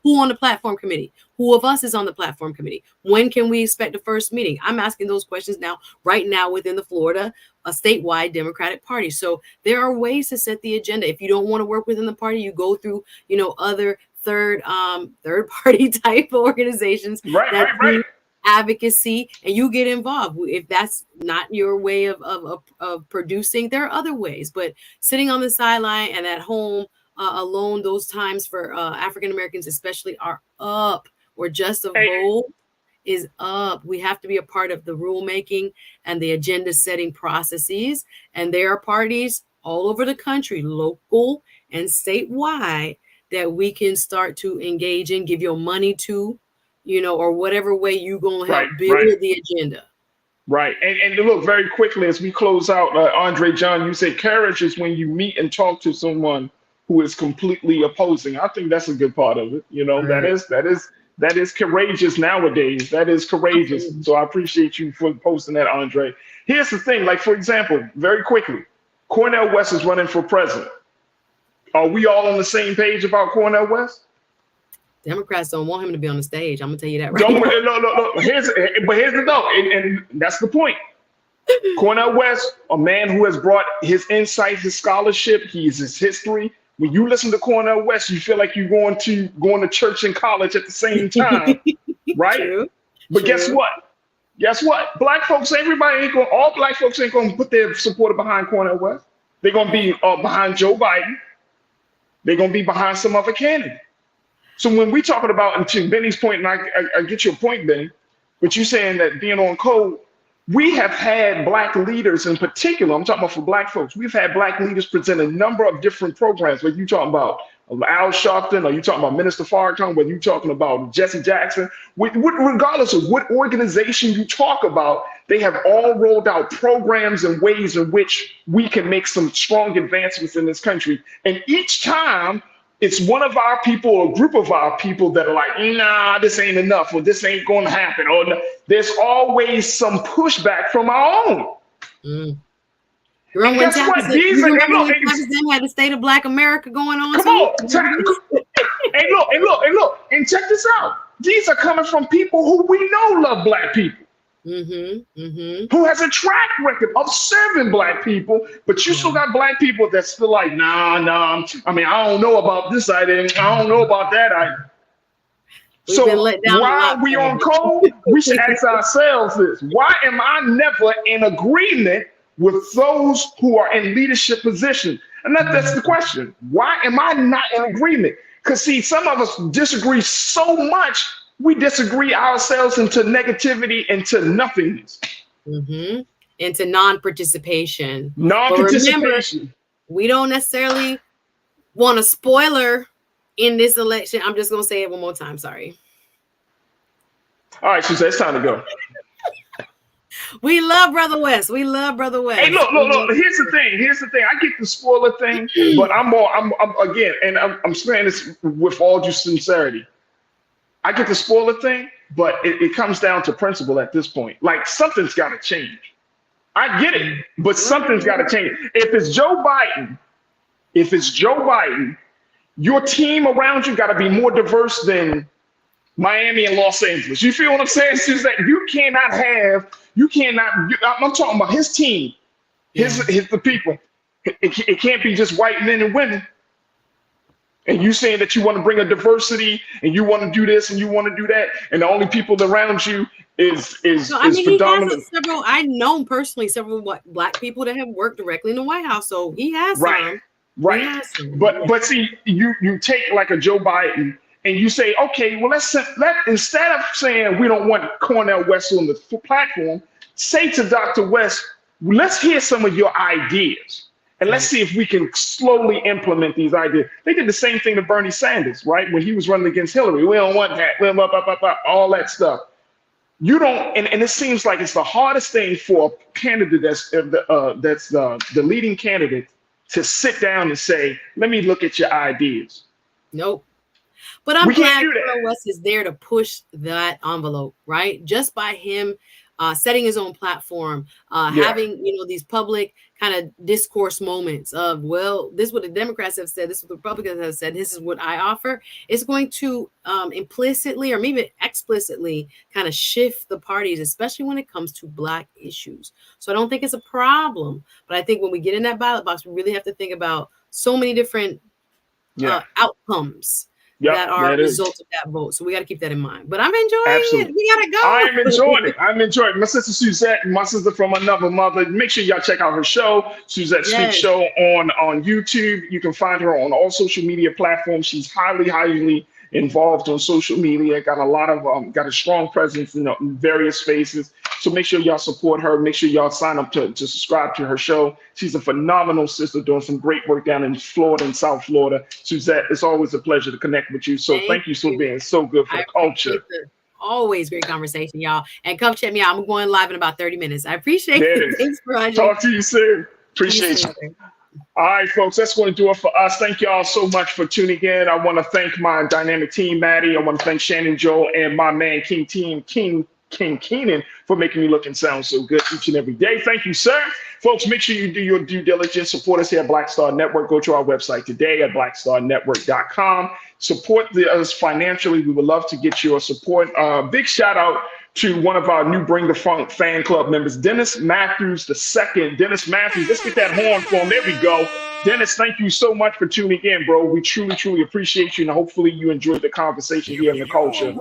who on the platform committee? Who of us is on the platform committee? When can we expect the first meeting? I'm asking those questions right now within the Florida, a statewide Democratic Party. So there are ways to set the agenda. If you don't want to work within the party, you go through, you know, other third party type organizations that do advocacy, and you get involved. If that's not your way of producing, there are other ways. But sitting on the sideline and at home alone, those times for African Americans especially are up, or just a vote is up. We have to be a part of the rulemaking and the agenda setting processes. And there are parties all over the country, local and statewide, that we can start to engage in, give your money to, you know, or whatever way you're going to help build the agenda. Right. And look, very quickly as we close out, Andre John, you said courage is when you meet and talk to someone who is completely opposing. I think that's a good part of it. You know, that is courageous nowadays. That is courageous. So I appreciate you for posting that, Andre. Here's the thing, like, for example, very quickly, Cornel West is running for president. Are we all on the same page about Cornel West? Democrats don't want him to be on the stage. I'm gonna tell you that right now. No. Here's the though, and that's the point. Cornel West, a man who has brought his insight, his scholarship, his history. When you listen to Cornel West, you feel like you're going to church and college at the same time, right? True. But guess what? Black folks, all Black folks ain't gonna put their support behind Cornel West. They're gonna be behind Joe Biden. They're gonna be behind some other candidate. So when we talking about, and to Benny's point, and I get your point, Benny, but you're saying that being on code, we have had Black leaders in particular, I'm talking about for Black folks, we've had Black leaders present a number of different programs, whether you're talking about Al Sharpton, or you're talking about Minister Farrakhan, whether you're talking about Jesse Jackson, regardless of what organization you talk about, they have all rolled out programs and ways in which we can make some strong advancements in this country. And each time, it's one of our people or a group of our people that are like, nah, this ain't enough, or this ain't going to happen, or there's always some pushback from our own. Mm. And guess what? These are, had the state of Black America going on. Come on. Hey, look, and check this out. These are coming from people who we know love Black people. Who has a track record of serving Black people, but you still got Black people that's still like, nah. I mean, I don't know about this item. I don't know about that item. So while we on code, we should ask ourselves this: why am I never in agreement with those who are in leadership positions? And that's the question. Why am I not in agreement? Because see, some of us disagree so much. We disagree ourselves into negativity, into nothingness. Into non-participation. Non-participation. Remember, we don't necessarily want a spoiler in this election. I'm just going to say it one more time. Sorry. All right, Suzette, it's time to go. We love Brother West. We love Brother West. Hey, look. Here's the thing. I get the spoiler thing, but I'm again, and I'm saying this with all due sincerity. I get the spoiler thing, but it comes down to principle at this point. Like, something's got to change. I get it, but something's got to change. If it's Joe Biden, your team around you got to be more diverse than Miami and Los Angeles. You feel what I'm saying? It's that I'm talking about his team, the people. It can't be just white men and women. And you saying that you want to bring a diversity and you want to do this and you want to do that, and the only people around you is predominant. I know personally several Black people that have worked directly in the White House, so he has some. Right. But see, you take like a Joe Biden and you say, okay, well let instead of saying we don't want Cornel West on the platform, say to Dr. West, let's hear some of your ideas. And let's see if we can slowly implement these ideas. They did the same thing to Bernie Sanders, right? When he was running against Hillary. We don't want that, all that stuff. You don't, and it seems like it's the hardest thing for a candidate that's the leading candidate to sit down and say, let me look at your ideas. Nope. But I'm glad Cornel West is there to push that envelope, right? Just by him setting his own platform, having these public kind of discourse moments of, well, this is what the Democrats have said, this is what the Republicans have said, this is what I offer. It's going to implicitly or maybe explicitly kind of shift the parties, especially when it comes to Black issues. So I don't think it's a problem, but I think when we get in that ballot box, we really have to think about so many different outcomes that are a result of that vote. So we got to keep that in mind. But I'm enjoying it. We got to go. I'm enjoying it. My sister Suzette, my sister from another mother. Make sure y'all check out her show, Suzette Speaks Show on YouTube. You can find her on all social media platforms. She's highly involved on social media. Got a strong presence in various spaces. So make sure y'all support her. Make sure y'all sign up to subscribe to her show. She's a phenomenal sister doing some great work down in Florida and South Florida. Suzette, it's always a pleasure to connect with you. So thank you for being so good for the culture. Always great conversation, y'all. And come check me out. I'm going live in about 30 minutes. I appreciate it. Thanks, Farajii. Talk to you soon. Appreciate you. All right, folks, that's going to do it for us. Thank you all so much for tuning in. I want to thank my dynamic team, Maddie. I want to thank Shannon Joe and my man, King Keenan, for making me look and sound so good each and every day. Thank you, sir. Folks, make sure you do your due diligence. Support us here at Black Star Network. Go to our website today at blackstarnetwork.com. Support us financially. We would love to get your support. Big shout out to one of our new Bring the Funk fan club members, Dennis Matthews II. Dennis Matthews, let's get that horn for him. There we go. Dennis, thank you so much for tuning in, bro. We truly appreciate you, and hopefully you enjoyed the conversation here in the culture.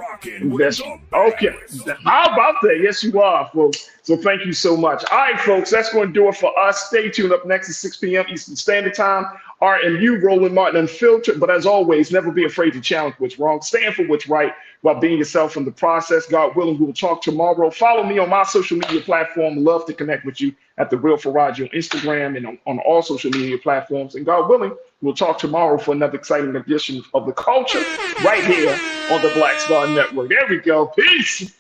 Okay, how about that? Yes, you are, folks. So thank you so much. All right, folks, that's going to do it for us. Stay tuned. Up next at 6 p.m. Eastern Standard Time. RMU, Roland Martin Unfiltered. But as always, never be afraid to challenge what's wrong. Stand for what's right while being yourself in the process. God willing, we will talk tomorrow. Follow me on my social media platform. Love to connect with you at The Real Farajii on Instagram and on all social media platforms. And God willing, we'll talk tomorrow for another exciting edition of The Culture right here on the Black Star Network. There we go. Peace.